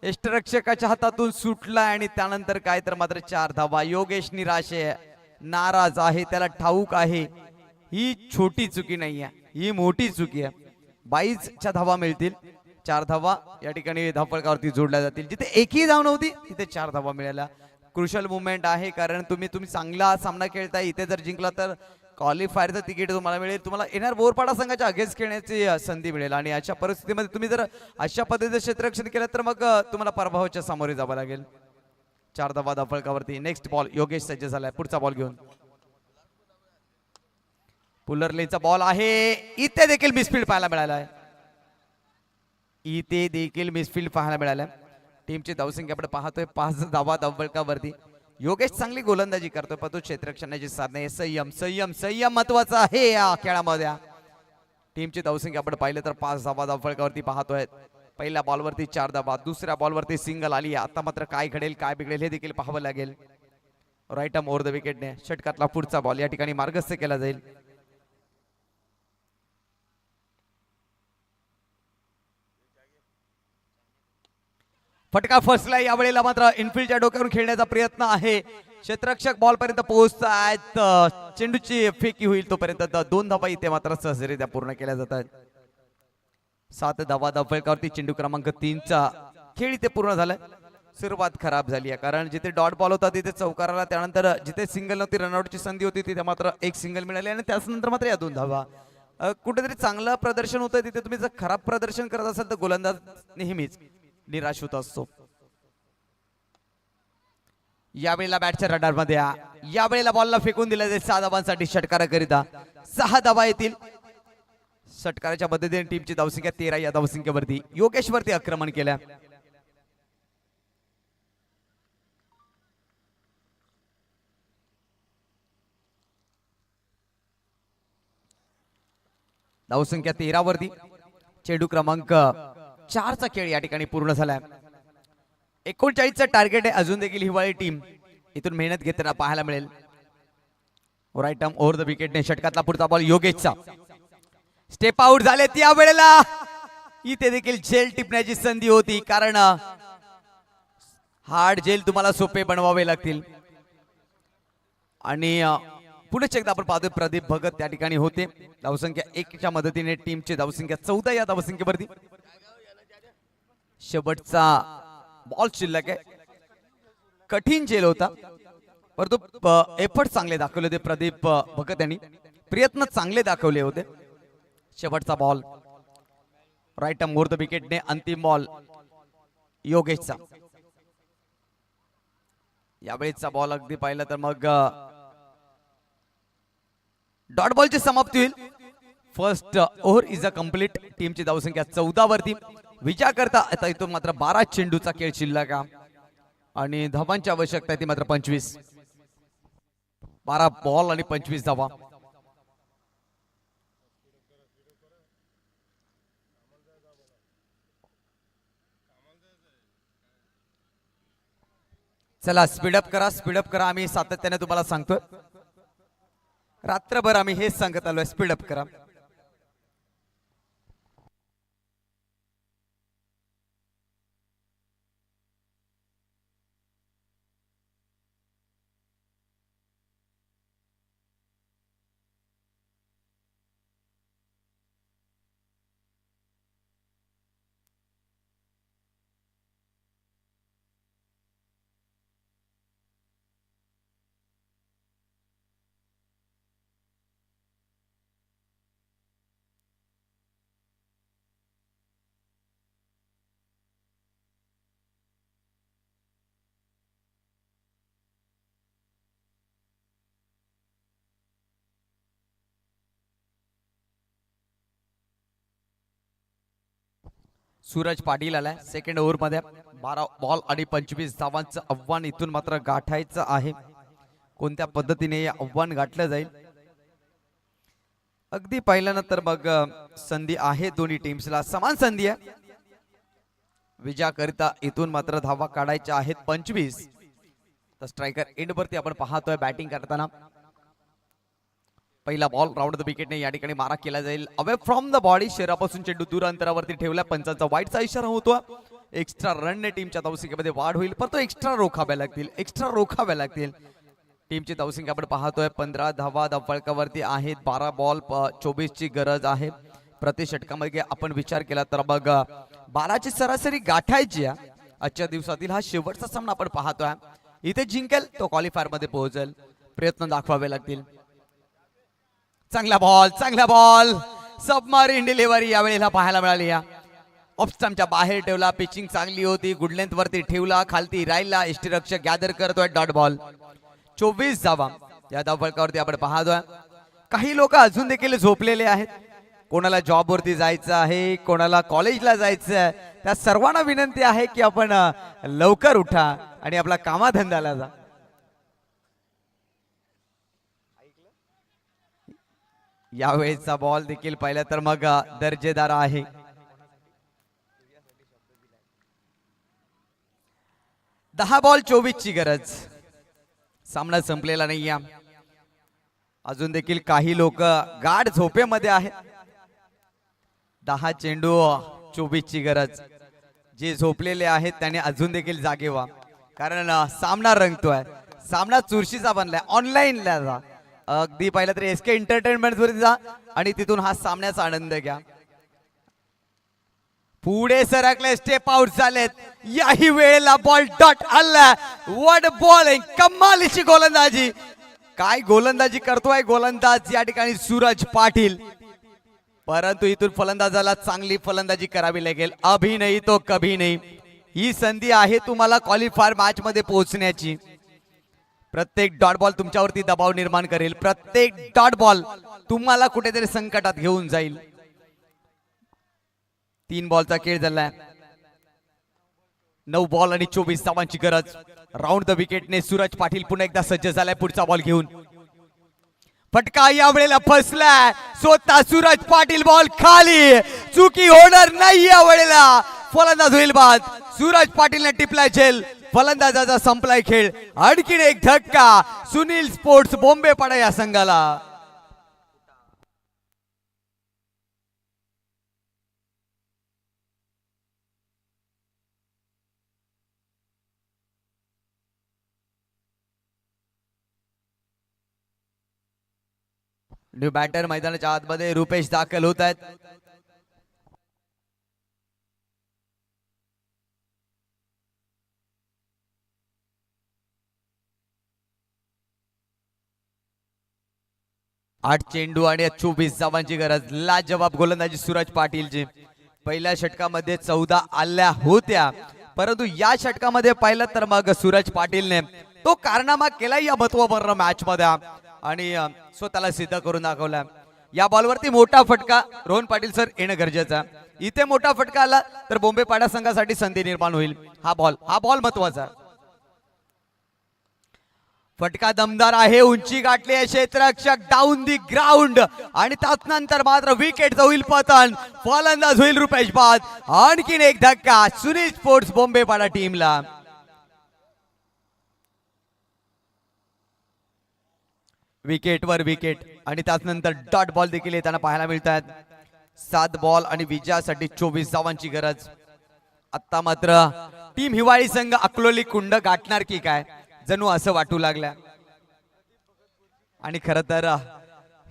यष्टरक्षकाच्या हातातून सुटला आणि त्यानंतर काय तर मात्र 4 धावा. योगेश निराश आहे, नाराज आहे, त्याला ठाऊक आहे ही छोटी चुकी नाही आहे, ही मोठी चुकी आहे. 22च्या धावा मिळतील. 4 धावा या ठिकाणी धावफलकावरती जोडल्या जातील. जिथे एकही धाव नव्हती तिथे 4 धावा मिळाल्या. क्रुशल मुवमेंट आहे, कारण तुम्ही चांगला सामना खेळताय. इथे जर जिंकला तर क्वालिफायरचं तिकीट तुम्हाला मिळेल. तुम्हाला येणार बोरपाडा संघाच्या अगेन्स्ट खेळण्याची संधी मिळेल. आणि अशा परिस्थितीमध्ये तुम्ही जर अशा पद्धतीचं क्षेत्ररक्षण केलं तर मग तुम्हाला पराभवाच्या सामोरे जावं लागेल. 4 धावा धावफलकावरती. नेक्स्ट बॉल योगेश सज्ज झालाय पुढचा बॉल घेऊन. पुलरलेचा बॉल आहे. इथे देखील मिसफील्ड पाहायला मिळाला आहे. इथे देखील मिसफील्ड पाहायला मिळालं. टीमची धावसंख्या आपण पाहतोय 5 धावा धावफलकावरती. योगेश चांगली गोलंदाजी करतोय, पण तो क्षेत्ररक्षणाची साधने. संयम संयम संयम महत्वाचा आहे या खेळामध्ये. टीमची धावसंख्या आपण पाहिलं तर 5 धावा धावफलकावरती पाहतोय. पहिल्या बॉलवरती 4 धावा, दुसऱ्या बॉलवरती सिंगल आली. आता मात्र काय घडेल काय बिघडेल हे देखील पाहावं लागेल. राईट आर्म ओव्हर द विकेटने षटकातला पुढचा बॉल या ठिकाणी मार्गस्थ केला जाईल. फटका फसला. यावेळेला मात्र इनफिल्डच्या डोक्यावरून खेळण्याचा प्रयत्न आहे. क्षेत्ररक्षक बॉल पर्यंत पोहोचतायत. चेंडूची फेकी होईल तोपर्यंत 2 धावा इथे मात्र सहजरित्या पूर्ण केल्या जातात. 7 धावा धावफलकावरती. चेंडू क्रमांक 3चा खेळ इथे पूर्ण झालाय. सुरुवात खराब झाली आहे, कारण जिथे डॉट बॉल होता तिथे चौकार आला. त्यानंतर जिथे सिंगल नव्हती, रनआउटची संधी होती, तिथे मात्र एक सिंगल मिळाली आणि त्यानंतर मात्र या 2 धावा. कुठेतरी चांगलं प्रदर्शन होतं तिथे तुम्ही जर खराब प्रदर्शन करत असाल तर गोलंदाज नेहमीच निराश होत असतो. यावेळेला बॅटच्या रडारमध्ये यावेळेला बॉलला फेकून दिला जाईल 6 धावांसाठी षटकाराकरिता. 6 धावा येतील. षटकाराच्या मदतीने टीमची धावसंख्या 13 या धावसंख्येवरती. योगेशवरती आक्रमण केलं. धावसंख्या 13 वरती. चेंडू क्रमांक 4चा खेळ या ठिकाणी पूर्ण झालाय. 39चं टार्गेट आहे. अजून देखील हिवाळी टीम इथून मेहनत घेताना पाहायला मिळेल. राईट आर्म ओव्हर द विकेटने षटकातला पुढचा बॉल योगेशचा. स्टेप आउट झाले. त्या वेळेला इथे देखील झेल टिपण्याची संधी होती, कारण हार्ड झेल तुम्हाला सोपे बनवावे लागतील. आणि पुढे एकदा आपण पाहतोय प्रदीप भगत त्या ठिकाणी होते. धावसंख्या 1च्या मदतीने टीमची धावसंख्या 14 या धावसंख्येवरती. शेवटचा बॉल शिल्लक आहे. कठीण झेल होता, परंतु एफर्ट चांगले दाखवले होते प्रदीप भगत यांनी, प्रयत्न चांगले दाखवले होते. शेवटचा बॉल राईट मोर द विकेटने, अंतिम बॉल योगेशचा. यावेळेचा बॉल अगदी पाहिलं तर मग डॉट बॉलची समाप्ती होईल. First over is a complete. टीमची धावसंख्या 14 वरती. विचार करता आता इथून मात्र 12 चेंडूचा खेळ शिल्लक आणि धावांची आवश्यकता ती मात्र 25. 12 बॉल आणि 25 धावा. चला स्पीडअप करा. आम्ही सातत्याने तुम्हाला सांगतोय, रात्रभर आम्ही हेच सांगत आलोय, स्पीडअप करा. सूरज पाटील आलाय सेकंड ओव्हर मध्ये. 12 बॉल आणि 25 धावांचं आव्हान इथून मात्र गाठायचं आहे. कोणत्या पद्धतीने हे आव्हान गाठलं जाईल अगदी पाहिल्यानंतर मग संधी आहे, दोन्ही टीम्सला समान संधी आहे. विजयाकरिता इथून मात्र धावा काढायच्या आहेत 25. तर स्ट्रायकर एंड वरती आपण पाहतोय बॅटिंग करताना. पहिला बॉल राऊंड द विकेटने या ठिकाणी मारा केला जाईल. अवे फ्रॉम द बॉडी, शरीरापासून चेंडू दूर अंतरावरती ठेवला. पंचांचा वाईटचा इशारा होतो. एक्स्ट्रा रनने टीमच्या धावसंख्येमध्ये वाढ होईल, परंतु एक्स्ट्रा रोखाव्या लागतील. टीमची धावसंख्या आपण पाहतोय 15 धावा फलकावरती आहेत. 12 बॉल 24 ची गरज आहे. प्रति षटकामध्ये आपण विचार केला तर मग 12 ची सरासरी गाठायची आहे. आजच्या दिवसातील हा शेवटचा सामना आपण पाहतोय. इथे जिंकेल तो क्वालिफायर मध्ये पोहोचेल. प्रयत्न दाखवावे लागतील. चांगला बॉल सबमरीन डिलिव्हरी यावेळेला पाहायला मिळाली. या ऑफ स्टंपच्या बाहेर ठेवला. पिचिंग चांगली होती. गुड लेंथ वरती ठेवला. खालती राहिला. यष्टीरक्षक गॅदर करतोय. Dot ball. 24 धावा या धावफलकावरती आपण पाहतोय. काही लोक अजून देखील झोपलेले आहेत. कोणाला जॉब वरती जायचं आहे, कोणाला कॉलेजला जायचं आहे, त्या सर्वांना विनंती आहे की आपण लवकर उठा आणि आपला कामाधंद्याला जा. यावेळेचा बॉल देखील पाहिलं तर मग दर्जेदार आहे. दहा बॉल 24 ची गरज. सामना संपलेला नाही. अजून देखील काही लोक गाढ झोपेमध्ये आहेत. 10 चेंडू 24 ची गरज. जे झोपलेले आहेत त्याने अजून देखील जागे व्हा, कारण सामना रंगतोय. सामना चुरशीचा बनलाय. ऑनलाईन जा, अगदी पाहिलं तर एसके एंटरटेनमेंट वरती जा आणि तिथून हा सामन्याचा आनंद घ्या. पुढे सरकले, स्टेप आउट झालेत. याही वेळेला बॉल डॉट आला. व्हॉट बॉलिंग, कमालीची गोलंदाजी. काय गोलंदाजी करतोय गोलंदाज या ठिकाणी सूरज पाटील. परंतु इथून फलंदाजाला चांगली फलंदाजी करावी लागेल. अभी नाही तो कभी नाही. ही संधी आहे तुम्हाला क्वालिफायर मॅच मध्ये पोहोचण्याची. प्रत्येक डॉट बॉल तुमच्यावरती दबाव निर्माण करेल. प्रत्येक डॉट बॉल तुम्हाला कुठेतरी संकटात घेऊन जाईल. 3 बॉलचा खेळ झालाय. 9 बॉल आणि 24 धावांची गरज. राऊंड द विकेटने सूरज पाटील पुन्हा एकदा सज्ज झालाय पुढचा बॉल घेऊन. फटका या वेळेला फसलाय. स्वतः सूरज पाटील बॉल खाली. चुकी होणार नाही या वेळेला. फलंदाज होईल बाद. सूरज पाटीलने टिपलाय झेल. फलंदाजाचा संपलाय खेळ. आणखीन एक धक्का सुनील स्पोर्ट्स बॉम्बे पाडा या संघाला. न्यू बॅटर मैदानाच्या आतमध्ये रुपेश दाखल होत आहेत. 8 चेंडू आणि 24 धावांची गरज. लाजवाब गोलंदाजी सूरज पाटीलची. पहिल्या षटकामध्ये 14 आल्या होत्या, परंतु या षटकामध्ये पाहिलं तर मग सूरज पाटीलने तो कारनामा केला या महत्वपूर्ण मॅच मध्ये आणि स्वतःला सिद्ध करून दाखवला. या बॉलवरती मोठा फटका रोहन पाटील सर येणं गरजेचं आहे. इथे मोठा फटका आला तर बॉम्बे पाडा संघासाठी संधी निर्माण होईल. हा बॉल महत्वाचा. फटका दमदार आहे, उंची गाठली आहे, क्षेत्ररक्षक डाऊन दी ग्राउंड आणि त्यानंतर मात्र विकेट होईल पतन. फलंदाज होईल रुपेश बाद. आणखीन एक धक्का सुनील स्पोर्ट्स बॉम्बे पाडा टीमला. विकेटवर विकेट आणि त्यानंतर डॉट बॉल देखील येताना पाहायला मिळतात. 7 बॉल आणि विजयासाठी 24 धावांची गरज. आता मात्र टीम हिवाळी संघ अकलोली कुंड गाठणार की काय जणू असं वाटू लागलं. आणि खरं तर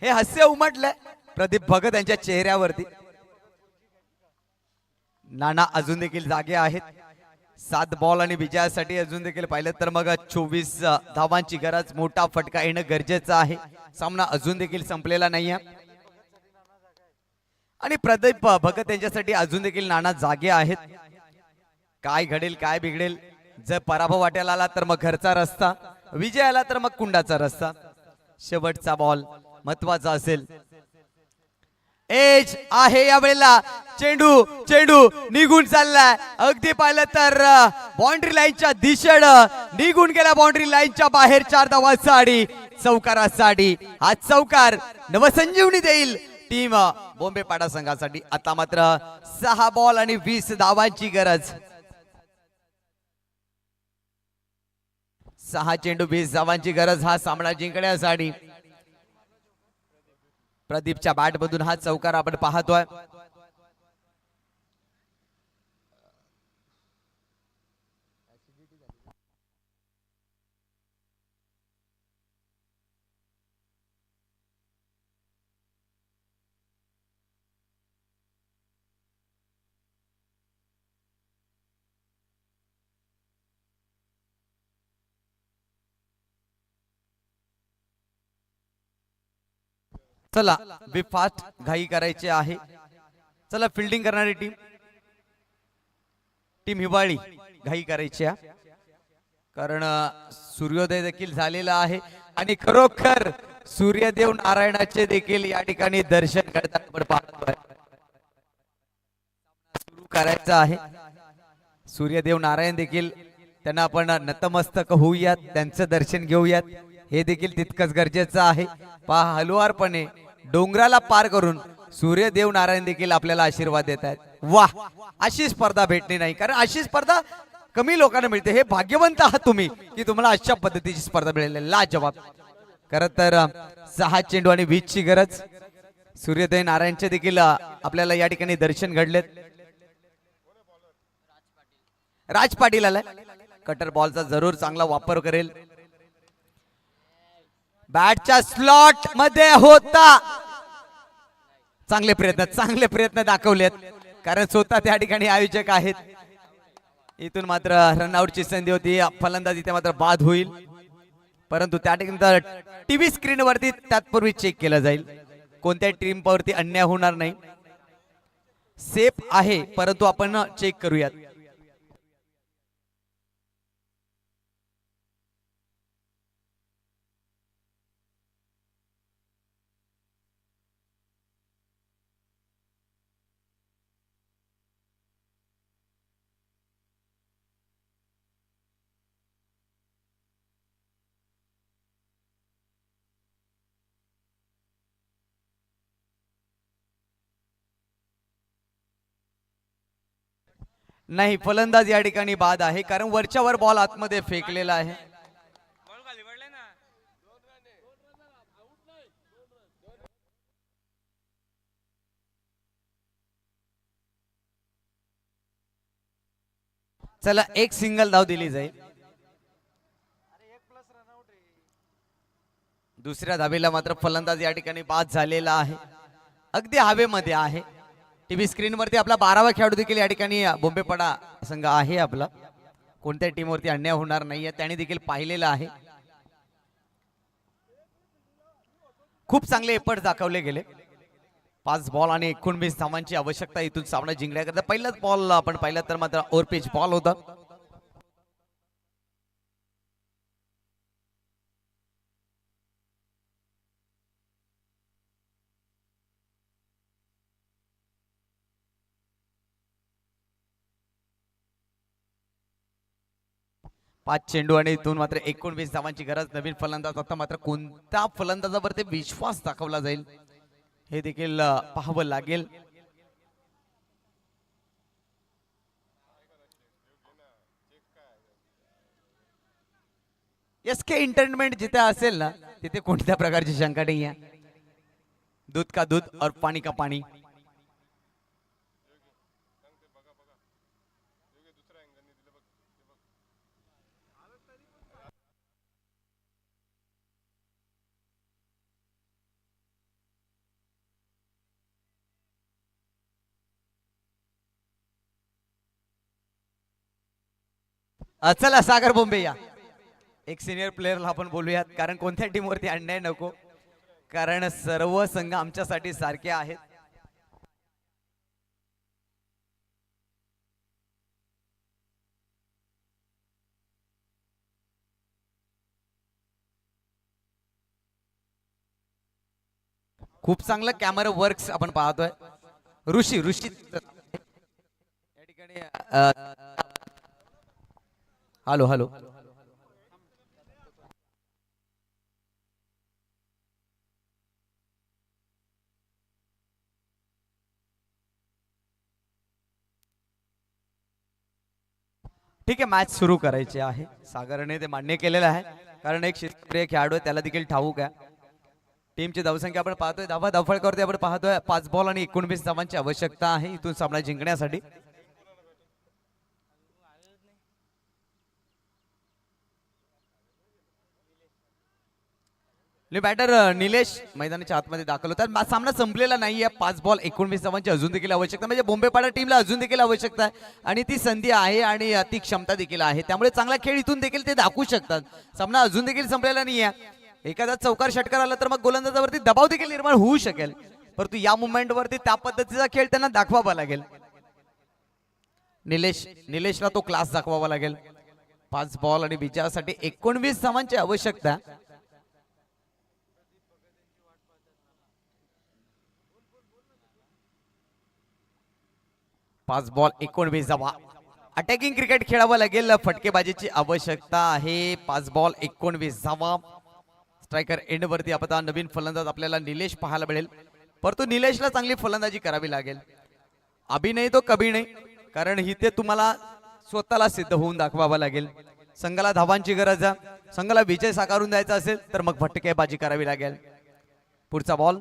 हे हास्य उमटलंय प्रदीप भगत यांच्या चेहऱ्यावरती. नाना अजून देखील जागे आहेत. 7 बॉल आणि विजयासाठी अजून देखील पाहिलं तर मग 24 धावांची गरज. मोठा फटका येणं गरजेचं आहे. सामना अजून देखील संपलेला नाहीये आणि प्रदीप भगत यांच्यासाठी अजून देखील नाना जागे आहेत. काय घडेल काय बिघडेल. जर पराभव वाट्याला आला तर मग घरचा रस्ता, विजय आला तर मग कुंडाचा रस्ता. शेवटचा बॉल महत्वाचा असेल. एज आहे यावेळेला. चेंडू निघून चाललाय. अगदी पाहिलं तर बाउंड्री लाईनच्या दिशेनं निघून गेला. बाउंड्री लाईनच्या बाहेर 4 धावांसाठी चौकारासाठी. हा चौकार नवसंजीवनी देईल टीम बॉम्बे पाडा संघासाठी. आता मात्र 6 बॉल आणि 20 धावांची गरज. 6 चेंडू 20 धावांची गरज हा सामना जिंकण्यासाठी. प्रदीपच्या बॅट मधून हा चौकार आपण पाहतोय. चला बी फास्ट घाई करायची आहे. चला फिल्डिंग करणारी टीम हिवाळी घाई करायची आहे, कारण सूर्योदय देखील झालेला आहे आणि खरोखर सूर्यदेव नारायणाचे देखील या ठिकाणी दर्शन करताना आपण पाहतोय. सुरू करायचं आहे. सूर्यदेव नारायण देखील त्यांना आपण नतमस्तक होऊयात, त्यांचं दर्शन घेऊयात, हे देखील तितकंच गरजेचं आहे. पहा हलवारपणे डोंगराला पार करून सूर्यदेव नारायण देखील आपल्याला आशीर्वाद देत आहेत. वाह, अशी स्पर्धा भेटली नाही, कारण अशी स्पर्धा कमी लोकांना मिळते. हे भाग्यवंत आहात तुम्ही की तुम्हाला अशा पद्धतीची स्पर्धा मिळाली. लाजवाब. खरं तर 6 चेंडू आणि 20 ची गरज. सूर्यदेव नारायणचे देखील आपल्याला या ठिकाणी दर्शन घडलेत. राज पाटील आलाय. कटर बॉलचा जरूर चांगला वापर करेल. बॅटच्या स्लॉट मध्ये होता. चांगले प्रयत्न दाखवलेत, कारण स्वतः त्या ठिकाणी आयोजक आहेत. इथून मात्र रनआउटची संधी होती. फलंदाजी ते मात्र बाद होईल, परंतु त्या ठिकाणी टीव्ही स्क्रीन वरती त्यापूर्वी चेक केलं जाईल. कोणत्या टीम वरती अन्याय होणार नाही. सेफ आहे, परंतु आपण चेक करूयात. नाही, फलंदाज या ठिकाणी बाद आहे, कारण वरच्यावर बॉल आतमध्ये फेकलेला आहे. चला, एक सिंगल धाव दिली जाईल. दुसऱ्या धावेला मात्र फलंदाज या ठिकाणी बाद झालेला आहे. अगदी हवेमध्ये आहे. टीव्ही स्क्रीन वरती आपला 12वा खेळाडू देखील या ठिकाणी बॉम्बेपाडा संघ आहे आपला. कोणत्याही टीम वरती अन्याय होणार नाहीये, त्याने देखील पाहिलेलं आहे. खूप चांगले एफर्ट दाखवले गेले. 5 बॉल आणि 19 धावांची आवश्यकता इथून सामना जिंकण्याकरता. पहिलाच बॉल आपण पाहिला तर मात्र ओव्हरपिच बॉल होता. पाच चेंडू आणि इथून मात्र 19 धावांची गरज. नवीन फलंदाज आता मात्र कोणत्या फलंदाजावर ते विश्वास दाखवला जाईल हे देखील पाहावं लागेल. SK एंटरटेनमेंट जिथे असेल ना तिथे कोणत्या प्रकारची शंका नाही आहे. दूध का दूध और पाणी का पाणी. चला सागर बोंबे या. एक सिनियर प्लेअरला आपण बोलूयात कारण कोणत्या टीमवरती अन्याय नको. कारण सर्व संघ आमच्यासाठी सारखे आहेत. खूप चांगलं कॅमेरा वर्क्स आपण पाहतोय. ऋषी या ठिकाणी हॅलो हॅलो. ठीक आहे मॅच सुरू करायची आहे. सागरने ते मान्य केलेलं आहे कारण एक शिस्तप्रिय खेळाडू आहे त्याला देखील ठाऊक आहे. टीमची धावसंख्या आपण पाहतोय. धावा धावफळ करतोय आपण पाहतोय. 5 बॉल आणि 19 धावांची आवश्यकता आहे इथून सामना जिंकण्यासाठी. बॅटर निलेश मैदानाच्या आतमध्ये दाखल होतात. सामना संपलेला नाहीये. 5 बॉल 19 धावांची अजून देखील आवश्यकता म्हणजे बोंबेपाडा टीमला अजून देखील आवश्यकता आहे आणि ती संधी आहे आणि ती क्षमता देखील आहे. त्यामुळे चांगला खेळ इथून देखील ते दाखवू शकतात. सामना अजून देखील संपलेला नाहीये. एखादा चौकार षटकार आला तर मग गोलंदाजावरती दबाव देखील निर्माण होऊ शकेल. परंतु या मुवमेंट वरती त्या पद्धतीचा खेळ त्यांना दाखवावा लागेल. निलेशला तो क्लास दाखवावा लागेल. 5 बॉल आणि विजयासाठी 19 धावांची आवश्यकता. 5 बॉल 19 धावा. अटॅकिंग क्रिकेट खेळावं लागेल. फटकेबाजीची आवश्यकता आहे. 5 बॉल 19 धावा. स्ट्रायकर एंड वरती आता नवीन फलंदाज आपल्याला निलेश पाहायला मिळेल. परंतु निलेशला चांगली फलंदाजी करावी लागेल. अभी नाही तो कभी नाही कारण इथे तुम्हाला स्वतःला सिद्ध होऊन दाखवावं लागेल. संघाला धावांची गरज आहे. संघाला विजय साकारून द्यायचा असेल तर मग फटकेबाजी करावी लागेल. पुढचा बॉल.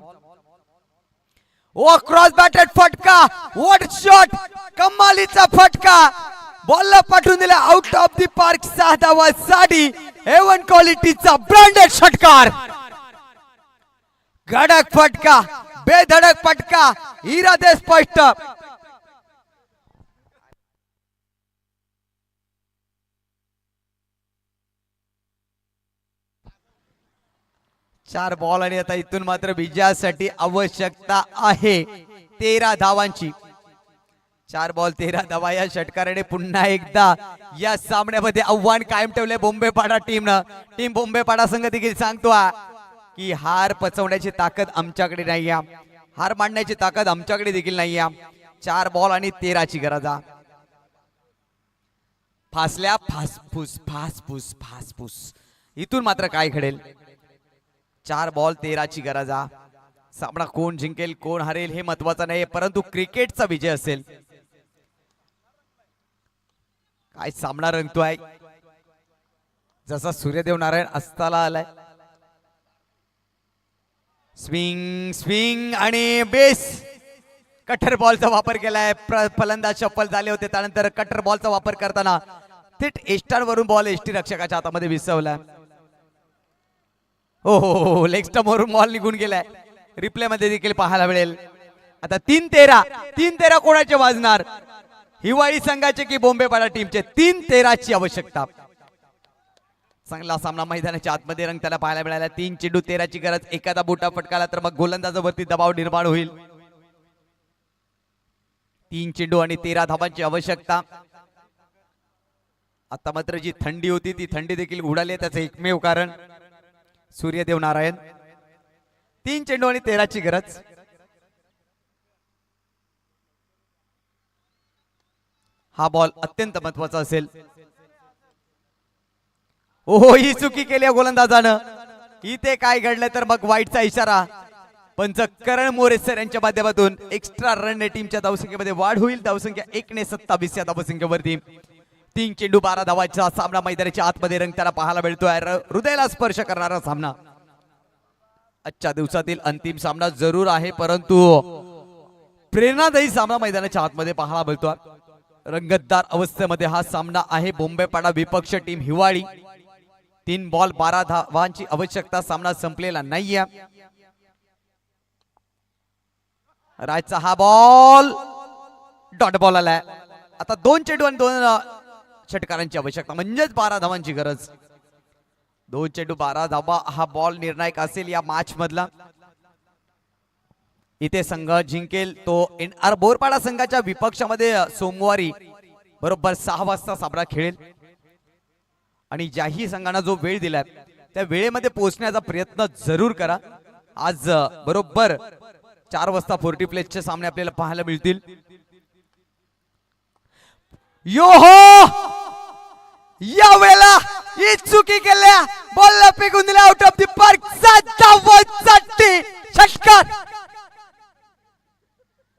ओ क्रॉस बॅटेड फटका. What shot. कमालीचा फटका. बॉलला पाठवून दिला आउट ऑफ द पार्क. 6 धावांसाठी एवन क्वालिटीचा ब्रँडेड षटकार. गडक फटका. बेधडक फटका. इरादे स्पष्ट. चार बॉल आणि आता इथून मात्र विजयासाठी आवश्यकता आहे 13 धावांची. 4 बॉल 13 धावा. या षटकाराने पुन्हा एकदा या सामन्यामध्ये आव्हान कायम ठेवले बोंबेपाडा टीमनं. टीम बोंबेपाडा संघ देखील सांगतो की हार पचवण्याची ताकद आमच्याकडे नाही आहे. हार मांडण्याची ताकद आमच्याकडे देखील नाही आहे. 4 बॉल आणि 13ची गरज आहे. फासल्या फासफूस फासफूस फासफूस. इथून मात्र काय घडेल. 4 बॉल 13ची गरज आहे. सामना कोण जिंकेल कोण हरेल हे महत्वाचं नाही परंतु क्रिकेटचा विजय असेल. काय सामना रंगतोय. जसा सूर्यदेव नारायण अस्ताला आलाय. स्विंग स्विंग आणि बेस. कटर बॉलचा वापर केलाय. फलंदाज सफल झाले होते त्यानंतर कटर बॉलचा वापर करताना थेट एस्टार वरून बॉल एसटी रक्षकाच्या हातामध्ये विसवला. हो लेग स्टंप वरून बॉल निघून गेलाय. रिप्ले मध्ये देखील पाहायला मिळेल. आता 3-13 कोणाचे वाजणार. हिवाळी संघाचे की बोंबेपाडा टीमचे. 3-13ची आवश्यकता. चांगला सामना मैदानाच्या आतमध्ये रंगताना पाहायला मिळाला. 3 चेंडू 13ची गरज. एखादा बोटा फटकाला तर मग गोलंदाजावरती दबाव निर्माण होईल. 3 चेंडू आणि 13 धावांची आवश्यकता. आता मात्र जी थंडी होती ती थंडी देखील उडाली आहे. त्याचं एकमेव कारण सूर्यदेव नारायण. 3 चेंडू आणि 13ची गरज. हा बॉल अत्यंत महत्वाचा असेल. ओहो, ही चुकी केली आहे गोलंदाजानं. इथे काय घडलं तर मग वाईटचा इशारा. पंच करण मोरे सर यांच्या माध्यमातून एक्स्ट्रा रन टीमच्या धावसंख्येमध्ये वाढ होईल. धावसंख्या 1/27 या धावसंख्येवरती 3 चेंडू 12 धावांचा सामना मैदानाच्या आतमध्ये रंगताना पाहायला मिळतोय. हृदयाला स्पर्श करणारा सामना. आजच्या दिवसातील अंतिम सामना जरूर आहे, परंतु प्रेरणादायी सामना मैदानाच्या आतमध्ये पाहायला मिळतोय. रंगतदार अवस्थेमध्ये हा सामना आहे. बोंबेपाडा विपक्ष टीम हिवाळी. 3 बॉल 12 धावांची आवश्यकता. सामना संपलेला नाहीये. राजचा हा बॉल डॉट बॉल आलाय. आता 2 चेंडू आणि 2 षटकारांची आवश्यकता, म्हणजेच 12 धावांची गरज. 2 चेंडू 12 धावा हा बॉल निर्णायक असेल या मॅच मधला. इथे संघ जिंकेल तो NR बोरपाडा संघाच्या विपक्षामध्ये सोमवारी बरोबर 6 वाजता सामना खेळेल. आणि ज्याही संघांना जो वेळ दिलाय त्या वेळेमध्ये पोहोचण्याचा प्रयत्न जरूर करा. आज बरोबर 4 वाजता 40 प्लेसचे सामने आपल्याला पाहायला मिळतील. यो हो, या वेळेला ही चुकी केल्या. बॉलला फेकून दिला आउट ऑफ द पार्क. 7 धावांसाठी षटकार.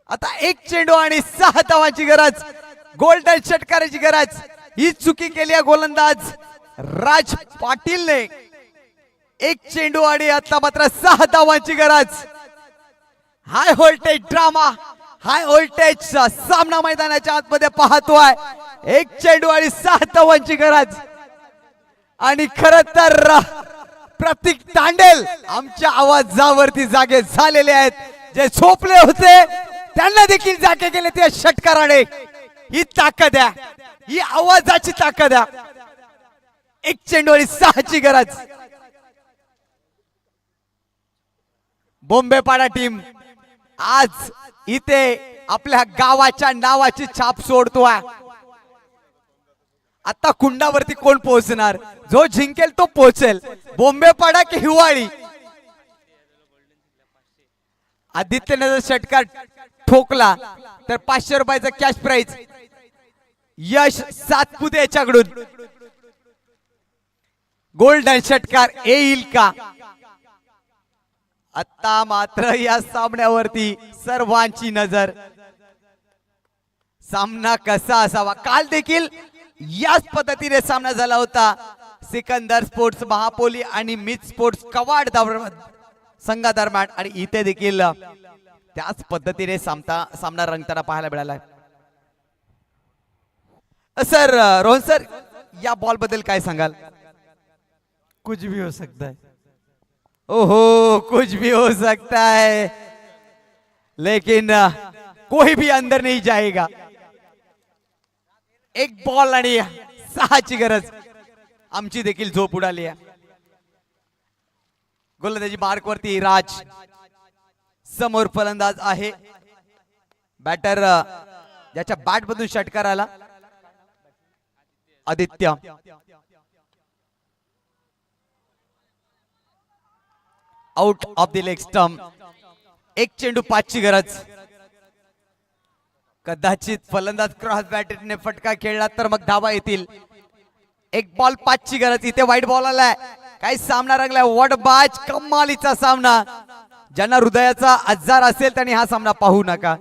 आता 1 चेंडू आणि 6 धावांची गरज. गोल्डन षटकाराची गरज. ही चुकी केली आहे गोलंदाज राज पाटीलने. 1 चेंडू आणि आता मात्र 6 धावांची गरज. High voltage drama, high voltage सामना मैदानाच्या आतमध्ये पाहतोय. 1 चेंडू आणि 6 धावांची गरज. आणि खर तर प्रतीक तांडेल आमच्या आवाजावरती जागे झालेले आहेत. जे झोपले होते त्यांना देखील जागे केले त्या षटकाराने. ही ताकद आहे, ही आवाजाची ताकद आहे. 1 चेंडू आणि 6ची गरज. बोंबेपाडा टीम आज इथे आपल्या गावाच्या नावाची छाप सोडतोय. आता कुंडावरती कोण पोहोचणार? जो जिंकेल तो पोहोचेल. बोंबेपाडा की हिवाळी? आदित्यने जर षटकार ठोकला तर 500 रुपयाचा कॅश प्राइज यश सातपुते याच्याकडून. गोल्डन षटकार येईल का? आता मात्र या सामन्यावरती सर्वांची नजर. सामना कसा असावा? काल देखील याच पद्धतीने सामना झाला होता. सिकंदर स्पोर्ट्स महापोली आणि मित स्पोर्ट्स कवाड संघादरम्यान. आणि इथे देखील त्याच पद्धतीने सामना रंगताना पाहायला मिळाला. सर रोहन सर, या बॉल बद्दल काय सांगाल? कुछ भी हो सकता है. ओहो, कुछ भी हो सकता है, लेकिन कोई भी अंदर नहीं जाएगा. 1 बॉल आणि 6ची गरज. आमची देखील झोप उडाली आहे. गोलंदाजी मार्क वरती राज. समोर फलंदाज आहे बॅटर ज्याच्या बॅट मधून षटकार आला Aditya. Out of the leg stump. 1 चेंडू 5ची गरज. कदाचित फलंदाज क्रॉस बॅटने फटका खेळला तर मग धावा येतील. 1 बॉल 5ची गरज. इथे वाईट बॉल आलाय. काही सामना रंगलाय. वडबाज कमालीचा सामना. ज्यांना हृदयाचा आजार असेल त्यांनी हा सामना पाहू नका.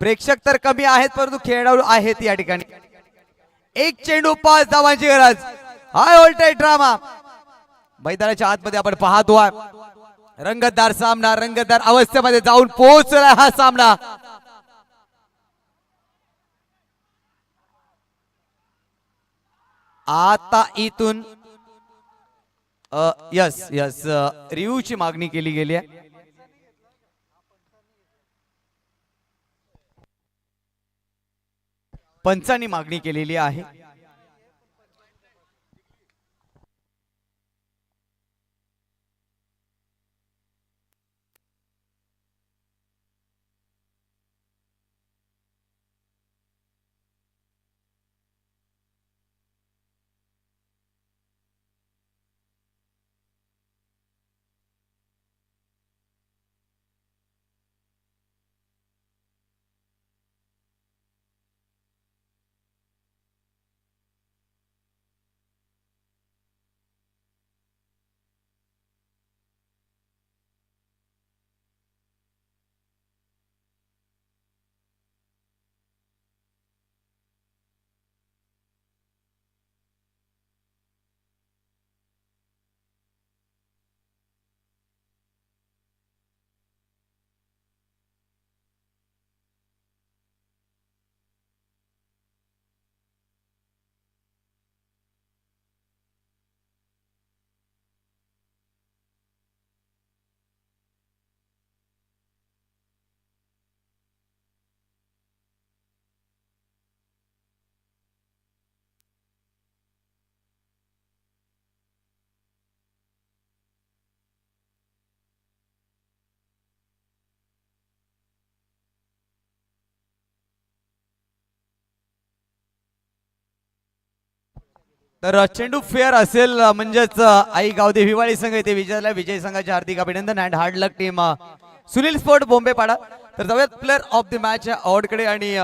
प्रेक्षक तर कमी आहेत परंतु खेळाडू आहेत या ठिकाणी. 1 चेंडू 5 धावांची गरज. हाय व्होल्टेज ड्रामा मैदानाच्या आतमध्ये आपण पाहतोय. रंगतदार सामना, रंगतदार अवस्थेमध्ये जाऊन पोहोचला हा सामना. आता इथून यस रिव्ह्यूची मागणी केली गेली आहे. पंचांनी मागणी केलेली आहे. तर चेंडू फेअर असेल म्हणजेच आई गावदे हिवाळी संघ येथे विजयाला विजय संघाचे हार्दिक अभिनंदन and hard luck team Sunil sport Bombepada. तर जाऊयात player of the match award कडे आणि